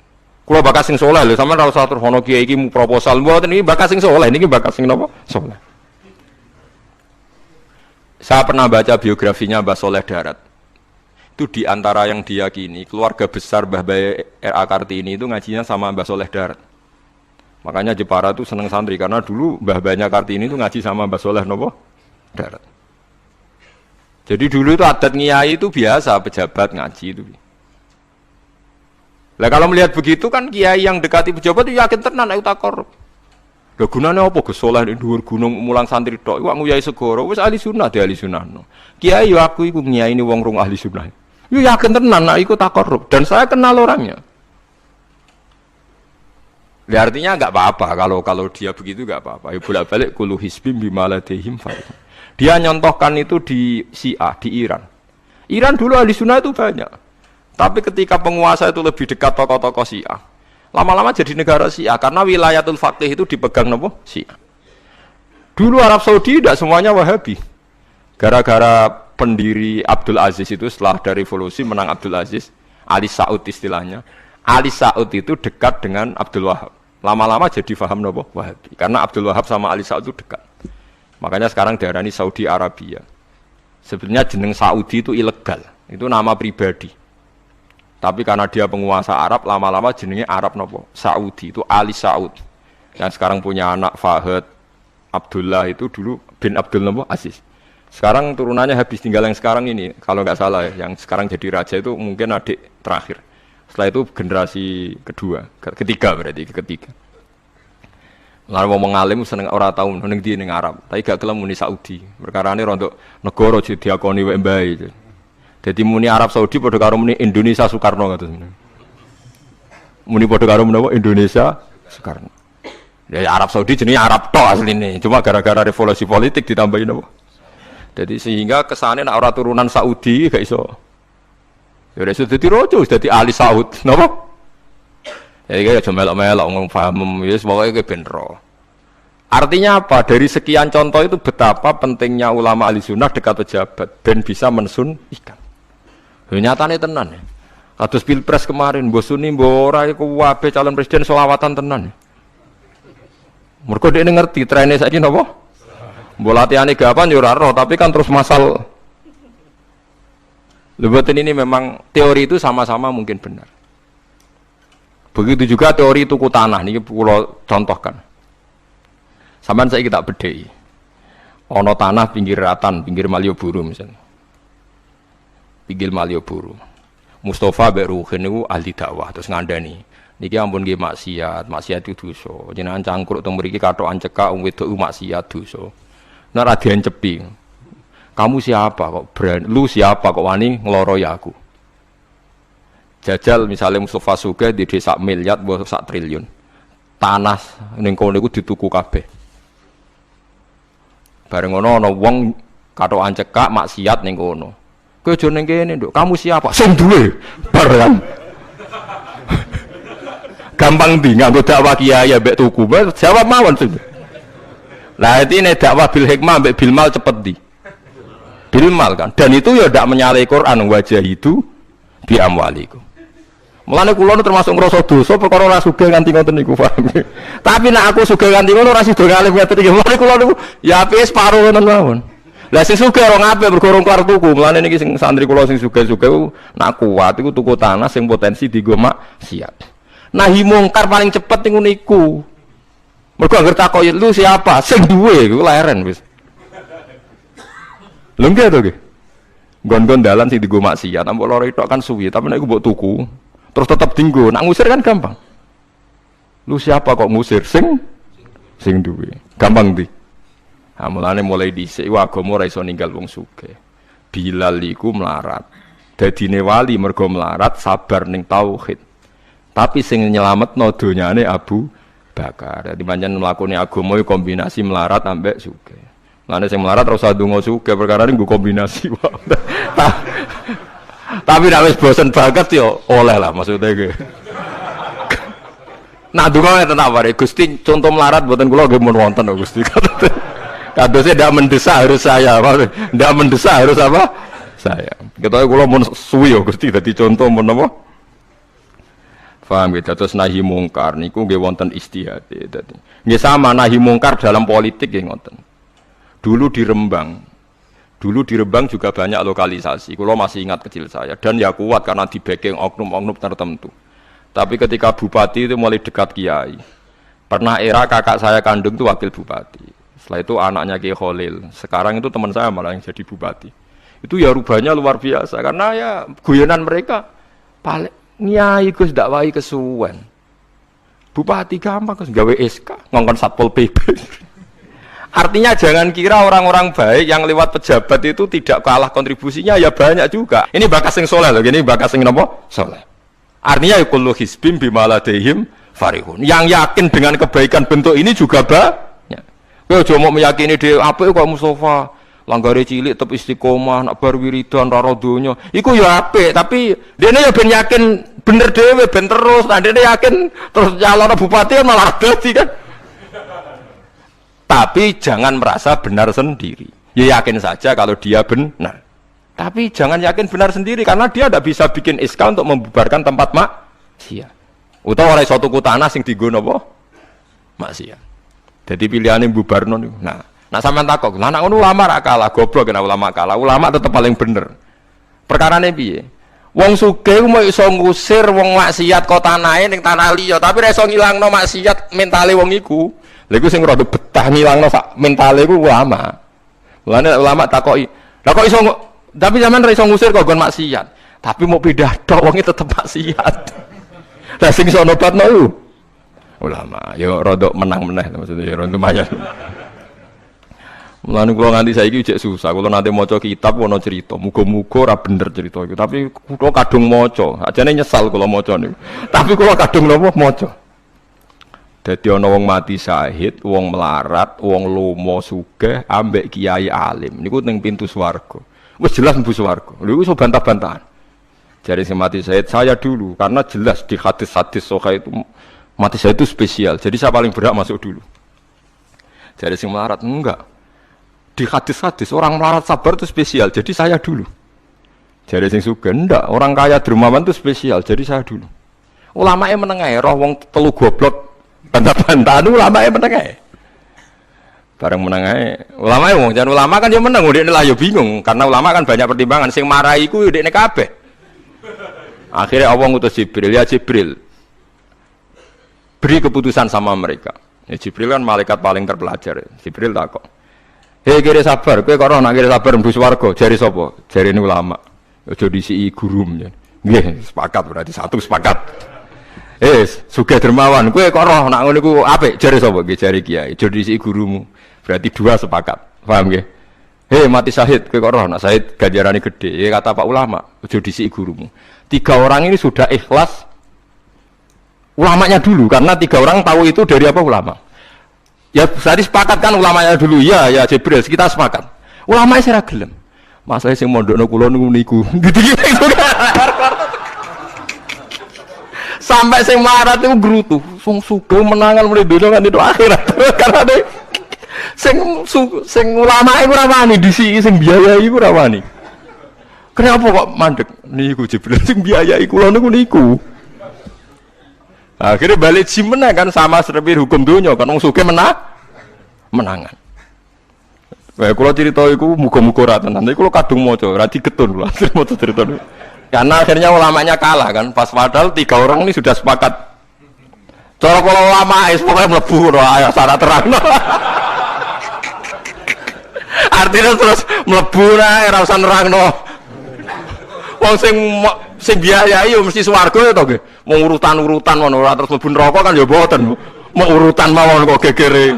Kalau bakas sing soleh lho, sampean ora usah terus ono kiai iki proposal mboten iki bakas sing soleh, niki bakas sing napa? Soleh. Saya pernah baca biografinya Mbah Soleh Darat. Itu di antara yang diyakini keluarga besar Mbah Bae R.A. Kartini itu ngajinya sama Mbah Soleh Darat. Makanya Jepara itu seneng santri karena dulu Mbah Bae Kartini itu ngaji sama Mbah Soleh napa? Darat. Jadi dulu itu adat ngiyai itu biasa, pejabat ngaji itu. Lah kalau melihat begitu kan kiai yang dekati pejabat itu yakin tenan nek takor. Lah gunane apa Gus Soleh ning dhuwur gunung mulang santri tok, iku nguyai segoro wis ahli sunnah de ahli sunnah. Kiai yo aku iku ngiyaini wong rung ahli sunnah. Yo yakin tenan nek iku takor dan saya kenal orangnya. Ya artinya enggak apa-apa kalau dia begitu enggak apa-apa. Ya bolak-balik kullu hisbim bimaladehim fa'il. Dia nyontohkan itu di Syiah, di Iran. Iran dulu ahli sunnah itu banyak. Tapi ketika penguasa itu lebih dekat tokoh-tokoh Syiah, lama-lama jadi negara Syiah karena wilayatul faqih itu dipegang nopo Syiah. Dulu Arab Saudi tidak semuanya Wahabi. Gara-gara pendiri Abdul Aziz itu setelah dari revolusi menang Abdul Aziz, Ali Saud istilahnya. Ali Saud itu dekat dengan Abdul Wahab. Lama-lama jadi faham nopo Wahabi. Karena Abdul Wahab sama Ali Saud itu dekat. Makanya sekarang diarani Saudi Arabia. Sebenarnya jeneng Saudi itu ilegal. Itu nama pribadi. Tapi karena dia penguasa Arab, lama-lama jenengnya Arab nopo? Saudi, itu Ali Saud. Yang sekarang punya anak Fahad Abdullah itu dulu bin Abdul nopo? Aziz. Sekarang turunannya habis tinggal yang sekarang ini. Kalau nggak salah ya, yang sekarang jadi raja itu mungkin adik terakhir. Setelah itu generasi kedua, ketiga berarti, ketiga. Lalu mau mengalim seneng orang tahu neng di neng Arab, tapi gak kelem muni Saudi. Perkara ini rontok negara jadi diakoni wembai. Jadi muni Arab Saudi pada karo muni Indonesia Soekarno kata sebenarnya. Muni pada karo muni Indonesia Soekarno. Ya Arab Saudi jenis Arab tok asline, cuma gara-gara revolusi politik ditambahin apa. Jadi sehingga kesannya nak orang turunan Saudi gak iso. Ya udah sudah dirojo, sudah di Ali Saud, napa? Jadi kayak cuma melok-melok ngomong paham, ya pokoknya kayak benro. Artinya apa? Dari sekian contoh itu betapa pentingnya ulama ahli sunnah dekat pejabat dan bisa mensunnikan. Nyatane tenan ya. Kados pilpres kemarin, mbok Suni mbok ora iku wae calon presiden selawatan tenan. Mergo dhekne ngerti trene saiki napa? Mbok latihane gapan yo ora roh, tapi kan terus masal. Lebatin ini memang teori itu sama-sama mungkin benar. Begitu juga teori tuku tanah niki kula contohkan. Sampeyan saiki tak bedheki. Ana tanah pinggir Ratan, pinggir Malioboro misalnya. Pinggir Malioboro. Mustafa mbek Ruhin niku ahli dakwah terus ngandani. Niki ampun nggih maksiat itu dosa. Jenengan cangkruk teng mriki kathokan cekak wong wedok maksiat dosa. Nek ra diencepi. Kamu siapa kok berani? Lu siapa kok wani ngloroi aku? Jajal misalnya Mustafa Sugih di desa miliar buat 1 triliun. Tanah ning kono iku dituku kabeh. Bareng ngono ana wong kathokan cekak maksiat ning kono. Kowe aja ning kene, Nduk. Kamu siapa? Sing duwe. Bar kan. Gampang ndi nganggo dakwah kiai mbek tuku. Jawab mawon sing. Lah intine dakwah bil hikmah mbek bil mal cepet ndi? Bil mal kan. Dan itu ya ndak menyalahi Quran wajah itu bi amwalikum. Mulane kula nu termasuk ngrasa dosa perkara ora sugih nganti ngoten niku, paham. Tapi nek aku sugih nganti ngono ora sida ngalim ngoten iki. Mulane kula niku ya apik separo ngoten mawon. Lah sing sugih ora ngapik mergo rong kelar tuku. Mulane niki sing santri kula sing sugih-sugih nak kuat iku tuku tanah sing potensi dienggo maksiat. Nahi mungkar paling cepet niku. Mergo anggere takoki lu siapa? Sing duwe iku leren wis. Lho nggih to nggih. Gon-gon dalan sing dienggo maksiat, ambek loro tok kan suwi, tapi nek iku mbok tuku terus tetap tinggu, nak ngusir kan gampang. Lu siapa kok ngusir? Sing duwe. Gampang di. Nah, mulai dhisik agama ora iso ninggal wong sugih. Bilal iku melarat. Dadine wali mergo melarat sabar ning tauhid. Tapi sing nyelametno donyane Abu Bakar. Dadi pancen mlakune agama iku kombinasi melarat ambek sugih. Mulane sing melarat ora usah ndonga sugih perkara niku kombinasi wae. Tapi nek wis bosen banget ya oleh lah maksudnya iki. Nah donga ngeten apa Gusti contoh melarat mboten kula nggih mun wonten Gusti. Kadose ndak mendesak harus saya, ndak mendesak harus apa? Saya. Ketoke kula mun suwi ya Gusti dadi contoh mun apa? Paham gitu, terus nahi mungkar niku nggih wonten istihad dadi. Nggih sama nahi mungkar dalam politik nggih ngoten. Dulu di Rembang juga banyak lokalisasi. Kalau masih ingat kecil saya dan ya kuat karena di backing oknum-oknum tertentu. Tapi ketika bupati itu mulai dekat kiai. Pernah era kakak saya kandung itu wakil bupati. Setelah itu anaknya Kiai Khalil. Sekarang itu teman saya malah yang jadi bupati. Itu ya rubahnya luar biasa karena ya guyonan mereka paling nyai Gus dakwahi kesuwen. Bupati gampang Gus gawe SK ngongkon Satpol PP. Artinya jangan kira orang-orang baik yang lewat pejabat itu tidak kalah kontribusinya, ya banyak juga. Ini bakas yang soleh loh, ini bakas yang apa? Soleh. Artinya kullu hizbin bima ladaihim farihun. Yang yakin dengan kebaikan bentuk ini juga banyak. Kowe aja mau meyakini dhewe apik kok Mustofa, langgare cilik tetep istiqomah, nak bar wiridan ora donya. Iku ya apik, tapi dene ya ben yakin bener dhewe ben terus. Nah dene yakin terus calon bupati malah dadi kan. Tapi jangan merasa benar sendiri. Ya yakin saja kalau dia benar. Tapi jangan yakin benar sendiri karena dia tidak bisa bikin SK untuk membubarkan tempat maksiat. Utawa ora iso tuku tanah sing dienggo napa? Maksiat. Jadi pilihannya bubarno niku. Nah sampean takok, lah nek ngono ulama ra kalah, goblok kena ulama kalah. Ulama tetap paling bener. Perkarane piye? Wong sugih mau iso ngusir wong maksiat kok tanahe ning tanah liya, tapi ra iso ngilangno maksiat mentale wong iku. Lha iku sing rada betah ngilangno sak mentale iku ulama. Mulane ulama takoki, "Lah kok iso tapi zaman ra iso ngusir kok gon maksiat, tapi mau pindah tok wonge tetep maksiat." Lah sing iso nobatno iku ulama. Ya rada menang-meneh maksudnya ya rada lumayan. Mulane kula nganti saiki jek susah. Kula nanti maca kitab ana cerita, muga-muga ora bener cerita iku, tapi kula kadung maca. Ajane nyesal kula maca niku. Tapi kula kadung napa maca. Dadi ana wong mati syahid, wong melarat, wong lomo sugih ambek kiai alim. Niku ning pintu swarga. Wis jelas mlebu swarga. Lha iku iso bantah-bantahan. Jare sing mati syahid saya dulu karena jelas di hadis-hadis sahih itu mati syahid itu spesial. Jadi saya paling berhak masuk dulu. Jare sing melarat enggak. Di hadis-hadis orang melarat sabar itu spesial. Jadi saya dulu. Jare sing sugih enggak, orang kaya dermawan itu spesial. Jadi saya dulu. Ulamae meneng ae roh wong telu goblok bantah-bantahan ulama meneng ae. Bareng meneng ae. Ulama wong jan ulama kan ya meneng, ndekne lah ya bingung karena ulama kan banyak pertimbangan sing marahi iku ndekne kabeh. Akhirnya Allah ngutus Jibril, ya Jibril. Beri keputusan sama mereka. Ya Jibril kan malaikat paling terpelajar. Jibril takok. Hei kira sabar, kowe kok ora nak kira sabar mlebu swarga, jare sapa? Jarene ulama. Aja disiki gurum. Nggih, sepakat berarti satu sepakat. Sugih dermawan, kowe kok roh nak ngono iku apik, jare sapa? Nggih jare kiai. Aja disiki gurumu. Berarti dua sepakat. Paham nggih? Mati syahid, kowe kok roh nak syahid ganjarane gede. Ya kata Pak ulama, aja disiki gurumu. 3 orang ini sudah ikhlas ulamanya dulu karena 3 orang tahu itu dari apa ulama. Ya tadi sepakat kan ulamanya dulu. Ya Jibril, kita sepakat. Ulamanya saya gelem. Masalah sing mondokno kula niku. Sampai sing marat itu gerutu, sing sugih menangan mulai dunia kan itu akhirat. Karena ada sing ulama iku ora wani disiki, sing biayai iku ora wani. Kenapa kok mandek? Niku Jibril sing biayai kula niku. Akhirnya balik menang kan sama seperti hukum dunia kan wong sugih menangan. Wah, kula cerita iku muga-muga ora tenan. Tapi kula kadung maca, ora digetun kula maca cerita. Karena akhirnya ulamanya kalah kan. Pas padahal 3 orang ini sudah sepakat. Cara kalau ulama pokoknya mlebu ayo syarat terang. Artinya terus mlebu ora usah nerangno. Wong sing biayai yo mesti swarga ya to nggih. Mau urutan-urutan ngono ora terus mlebu neraka kan ya mboten. Mau urutan mawon kok gegere.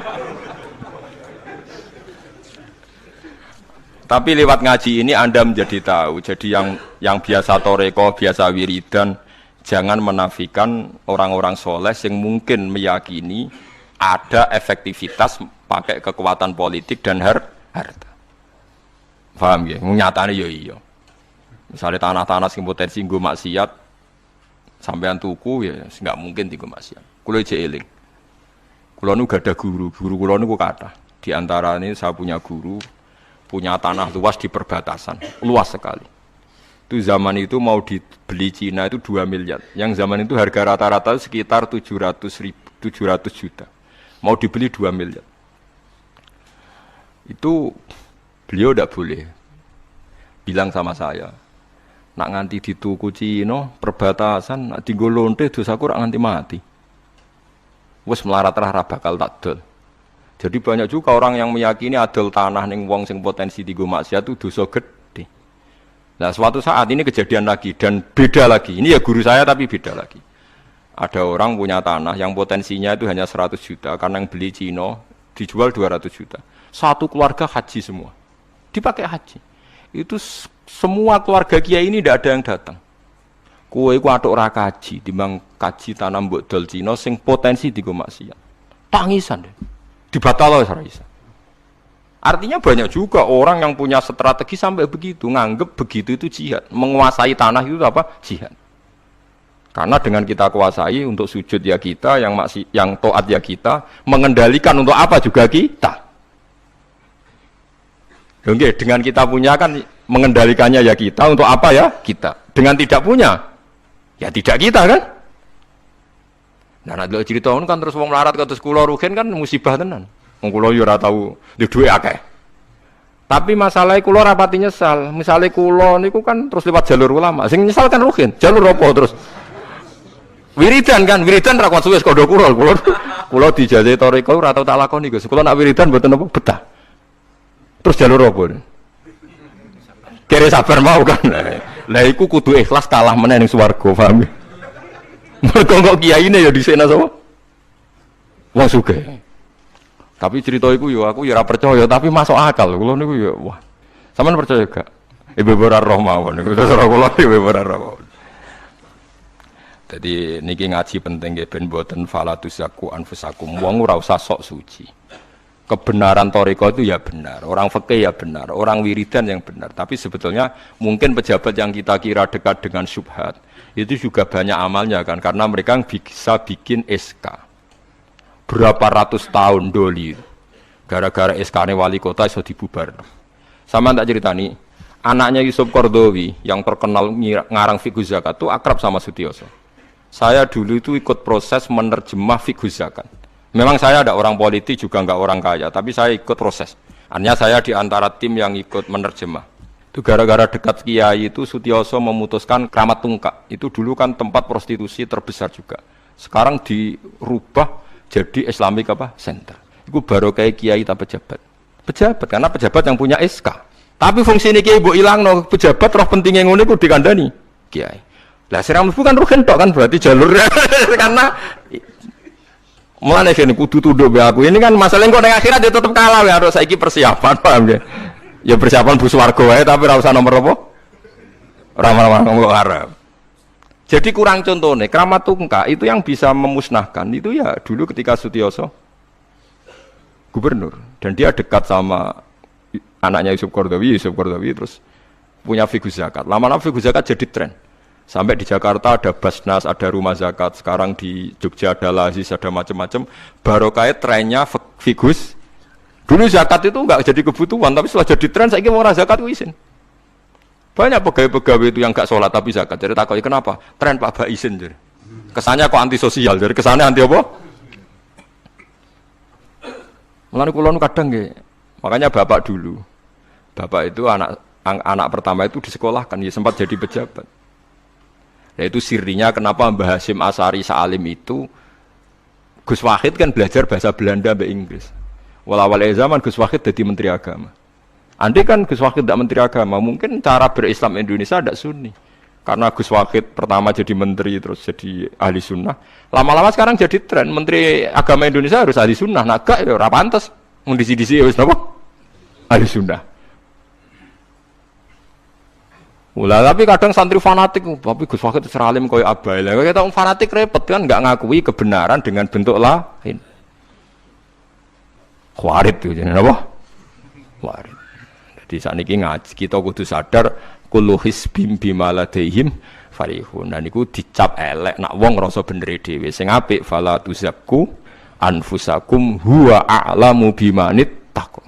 Tapi lewat ngaji ini Anda menjadi tahu. Jadi yang biasa toreko, biasa wiridan, jangan menafikan orang-orang soleh yang mungkin meyakini ada efektivitas pakai kekuatan politik dan harta. Paham ya? Nyatanya ya iya. Misalnya tanah-tanah yang potensi nggo maksiat, sampean tuku ya nggak mungkin nggo maksiat. Kulo aja eling. Kulo nu gak ada guru kulo nu kathah. Di antara ini saya punya guru. Punya tanah luas di perbatasan, luas sekali. Itu zaman itu mau dibeli Cina itu 2 miliar. Yang zaman itu harga rata-rata sekitar 700 juta. Mau dibeli 2 miliar. Itu beliau tidak boleh. Bilang sama saya, nak nganti dituku Cina, perbatasan, nak tinggal lonte dosaku rak nganti mati. Wes melarat-lah bakal tak dol. Jadi banyak juga orang yang meyakini adol tanah ning wong sing potensi digo maksiat itu dosa gede. Nah, suatu saat ini kejadian lagi dan beda lagi. Ini ya guru saya tapi beda lagi. Ada orang punya tanah yang potensinya itu hanya 100 juta karena yang beli Cina dijual 200 juta. Satu keluarga haji semua. Dipakai haji. Itu semua keluarga kiai ini tidak ada yang datang. Kowe iku atuk ora kaji, timbang kaji tanah mbok dol Cina sing potensi digo maksiat. Tangisan deh. Dibatal oleh Raisa. Artinya banyak juga orang yang punya strategi sampai begitu, nganggep begitu itu jihad, menguasai tanah itu apa? Jihad. Karena dengan kita kuasai untuk sujud ya kita, yang taat ya kita, mengendalikan untuk apa juga kita. Oke, dengan kita punya kan mengendalikannya ya kita, untuk apa ya kita. Dengan tidak punya, ya tidak kita kan. Nah, nek cerita kan terus wong melarat kados kula rugen kan musibah tenan. Wong kula yo ora tau duwe dhuwit akeh. Tapi masalah kula rapati nyesal. Misale kula niku kan terus lewat jalur ulama. Sing nyesal kan rugen. Jalur apa terus? Wiridan kan, wiridan ra kuat suwe kondo kula. Kula dijajahi toriko ora tau tak lakoni, Gus. Kula nak wiridan mboten apa betah. Terus jalur apa? Kere sabar mau kan. Lah iku kudu ikhlas kalah meneh ning swarga, paham ya? Mergo kok kiyaine ya dhisena sapa? Wong sugih. Tapi cerita iku yo aku ya ora percaya, tapi masuk akal. Kula niku ya wah. Sampeyan percaya gak? Ibu ora roh mawon niku terus ora kula ibu ora roh. Jadi niki ngaji penting nggih ben mboten falatusaku anfusakum. Wong ora usah sok suci. Kebenaran toriko itu ya benar, orang fikih ya benar, orang wiridan yang benar. Tapi sebetulnya mungkin pejabat yang kita kira dekat dengan syubhat itu juga banyak amalnya kan, karena mereka bisa bikin SK berapa ratus tahun doli, gara-gara SK-nya wali kota iso dibubar. Sama tak ceritani, anaknya Yusuf Qaradawi yang terkenal ngarang fiqh zakat itu akrab sama Sutioso. Saya dulu itu ikut proses menerjemah fiqh zakat. Memang saya ada orang politik juga enggak orang kaya, tapi saya ikut proses. Artinya saya di antara tim yang ikut menerjemah. Itu gara-gara dekat kiai itu Sutioso memutuskan Kramat Tungkak. Itu dulu kan tempat prostitusi terbesar juga. Sekarang dirubah jadi Islamic Center. Itu baru kayak kiai tak pejabat. Pejabat karena pejabat yang punya SK. Tapi fungsi ini kiai mbok ilangno, pejabat roh pentingnya ngono iku dikandani kiai. Lah siram bukan rugen tok kan berarti jalurnya karena mulane kene kudu tunduk be aku. Ini kan masalah kok ning akhirat dia tetep kalah ya, harus saiki persiapan, paham ya? Ya persiapan bu swarga wae tapi ora usah nomor apa? Ora ngomong arep. Jadi kurang contohnya, Kramat Tungkak itu yang bisa memusnahkan itu ya dulu ketika Sutioso gubernur dan dia dekat sama anaknya Yusuf Qaradawi terus punya figur zakat. Lama-lama figur zakat jadi tren. Sampai di Jakarta ada Basnas, ada rumah zakat. Sekarang di Jogja ada Lazis, ada macam-macam. Barokah trennya figus. Dulu zakat itu enggak jadi kebutuhan, tapi setelah jadi tren, saya ingin orang zakat itu izin. Banyak pegawai-pegawai itu yang enggak sholat tapi zakat. Jadi takutnya kenapa? Tren Pak Ba izin. Jadi. Kesannya kok antisosial, jadi kesannya anti apa? Mulane kula kadang nggih. Makanya bapak dulu. Bapak itu anak pertama itu disekolahkan, ya sempat jadi pejabat. Nah itu sirinya kenapa Mbah Hasyim Asy'ari Salim itu Gus Wahid kan belajar bahasa Belanda sampai Inggris. Awal zaman Gus Wahid jadi menteri agama. Andai kan Gus Wahid tidak menteri agama, mungkin cara berislam Indonesia tidak sunni. Karena Gus Wahid pertama jadi menteri terus jadi ahli sunnah. Lama-lama sekarang jadi tren menteri agama Indonesia harus ahli sunnah. Nah gak ya ora pantes. Mun disi-disi wis napa? Ahli sunnah. Ulah tapi kadang santri fanatik, tapi Gus Wahid seralim koyo abai. Lah kita fanatik repot kan enggak ngakui kebenaran dengan bentuk lain. Khawarit itu jenenge apa? Khawarit. Jadi sakniki ngaji kita kudu sadar kullu hisbim bima ladaihim farihun. Dan niku dicap elek nak wong ngrasa bener dhewe. Sing apik fala tuzakku anfusakum huwa a'lamu bimanit taqwa.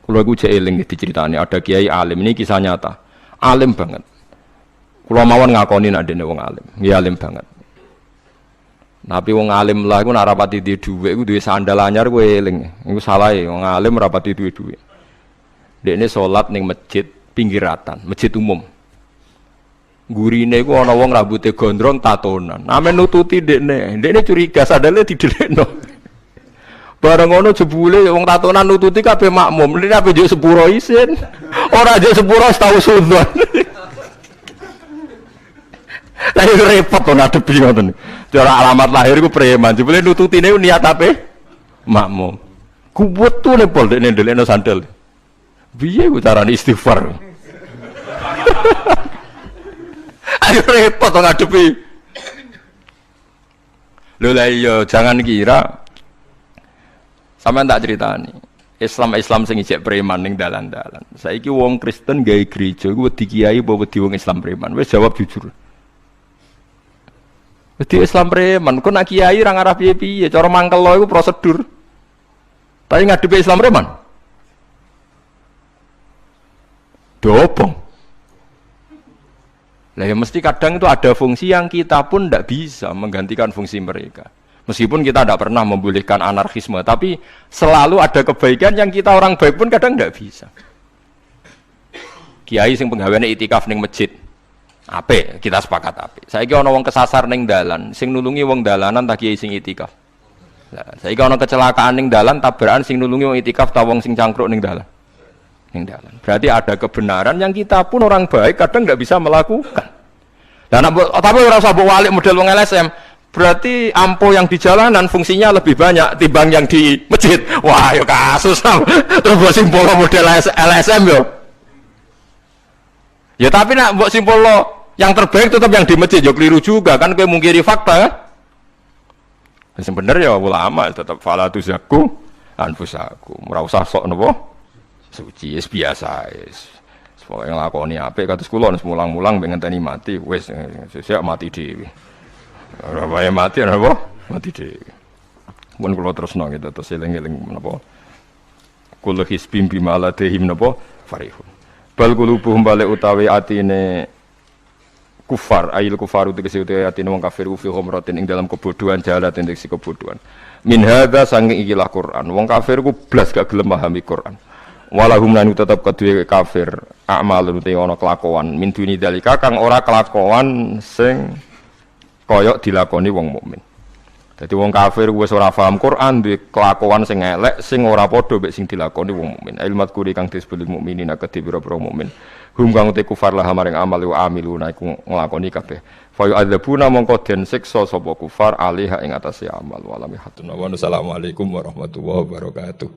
Kulo iku jek eling diceritani ada kiai alim, ini kisah nyata. Alim banget. Kulo mawon ngakoni nek dene wong alim. Nggih alim banget. Tapi wong alim lah iku nek rapati duwe dhuwit iku duwe sandal anyar kowe eling. Iku salah e wong alim rapati duwe dhuwit. Dekne salat ning masjid pinggiratan, masjid umum. Gurine iku ana wong rambute gondrong tatonan. Name nututi dekne. Dekne curiga sandale didelekno. Bareng ngono jebule wong tatonan nututi kabeh makmum. Lha ape njuk sepuro isin. Ora njuk sepuro tau sundan. Lah iku repot to ngadepi ngoten. Cara alamat lahir iku preman. Jebule nututine niat ape? Makmum. Kuwetune pol dekne ndelekno sandal. Piye ku carane istighfar? Ayo repot to ngadepi. Lho lah iya jangan kira sampeyan tak critani. Islam sing ijek preman ning dalan-dalan. Saiki wong Kristen gawe gereja iku wedi kiai apa wedi wong Islam preman? Wis jawab jujur. Wedi Islam preman, kok nak kiai ra ngarah piye-piye, cara mangkel lo iku prosedur. Tapi ngadepi Islam preman. Dobong. Lah ya mesti kadang itu ada fungsi yang kita pun tidak bisa menggantikan fungsi mereka. Meskipun kita tidak pernah membolehkan anarkisme, tapi selalu ada kebaikan yang kita orang baik pun kadang tidak bisa. Kiai sing penggaweane itikaf ning masjid. Apik, kita sepakat apik. Saiki ana wong kesasar ning dalan, sing nulungi wong dalanan ta kiai sing itikaf. Lah, saiki ana kecelakaan ning dalan, tabrakan sing nulungi wong itikaf ta wong sing cangkruk ning dalan. Berarti ada kebenaran yang kita pun orang baik kadang tidak bisa melakukan. Dan tapi ora usah mbok walik model wong LSM. Berarti ampo yang di jalanan fungsinya lebih banyak timbang yang di masjid. Wah, yo kasus. Terus mbok simpul model LSM yo. Ya tapi nak mbok simpul yang terbaik tetap yang di masjid yo keliru juga kan kowe mungkiri fakta kan? Sing bener ya ulama tetap fala tuzakku anfusakum. Ora usah sok napa? Suci wis biasa wis. Pokoke nglakoni apik kados kula wis mulang-mulang pengen ngenteni mati wis sesuk mati dhewe. Ora wae mati napa? Mati dhewe. Mun kula terusno gitu terus eling-eling menapa? Kullu hisbim bima ladehim napa? Farihun. Bal qulubuhum bale utawi atine kufar, ayil kufaru tegese utawi atine wong kafir fi ghumratin ing dalam kebodohan jalat ing kebodohan. Min hadza sange ikilah Quran. Wong kafir ku blas gak gelem pahami Quran. Walahum lan tetep kedue kafir amalun te ana kelakuan min duni dalika kang ora kelakuan sing kaya dilakoni wong mukmin. Dadi wong kafir wis ora paham Quran duwe kelakuan sing elek sing ora padha mek sing dilakoni wong mukmin. Ilmat kuri kang disebut mukminina kedhe pira-pira mukmin. Hum kang te kufar lah maring amal wa amiluna iku nglakoni kabeh. Fa yu'adzabuna mongko den siksa sapa kufar alaiha ing atase amal. Wa lam yahtuna wa assalamualaikum warahmatullahi wabarakatuh.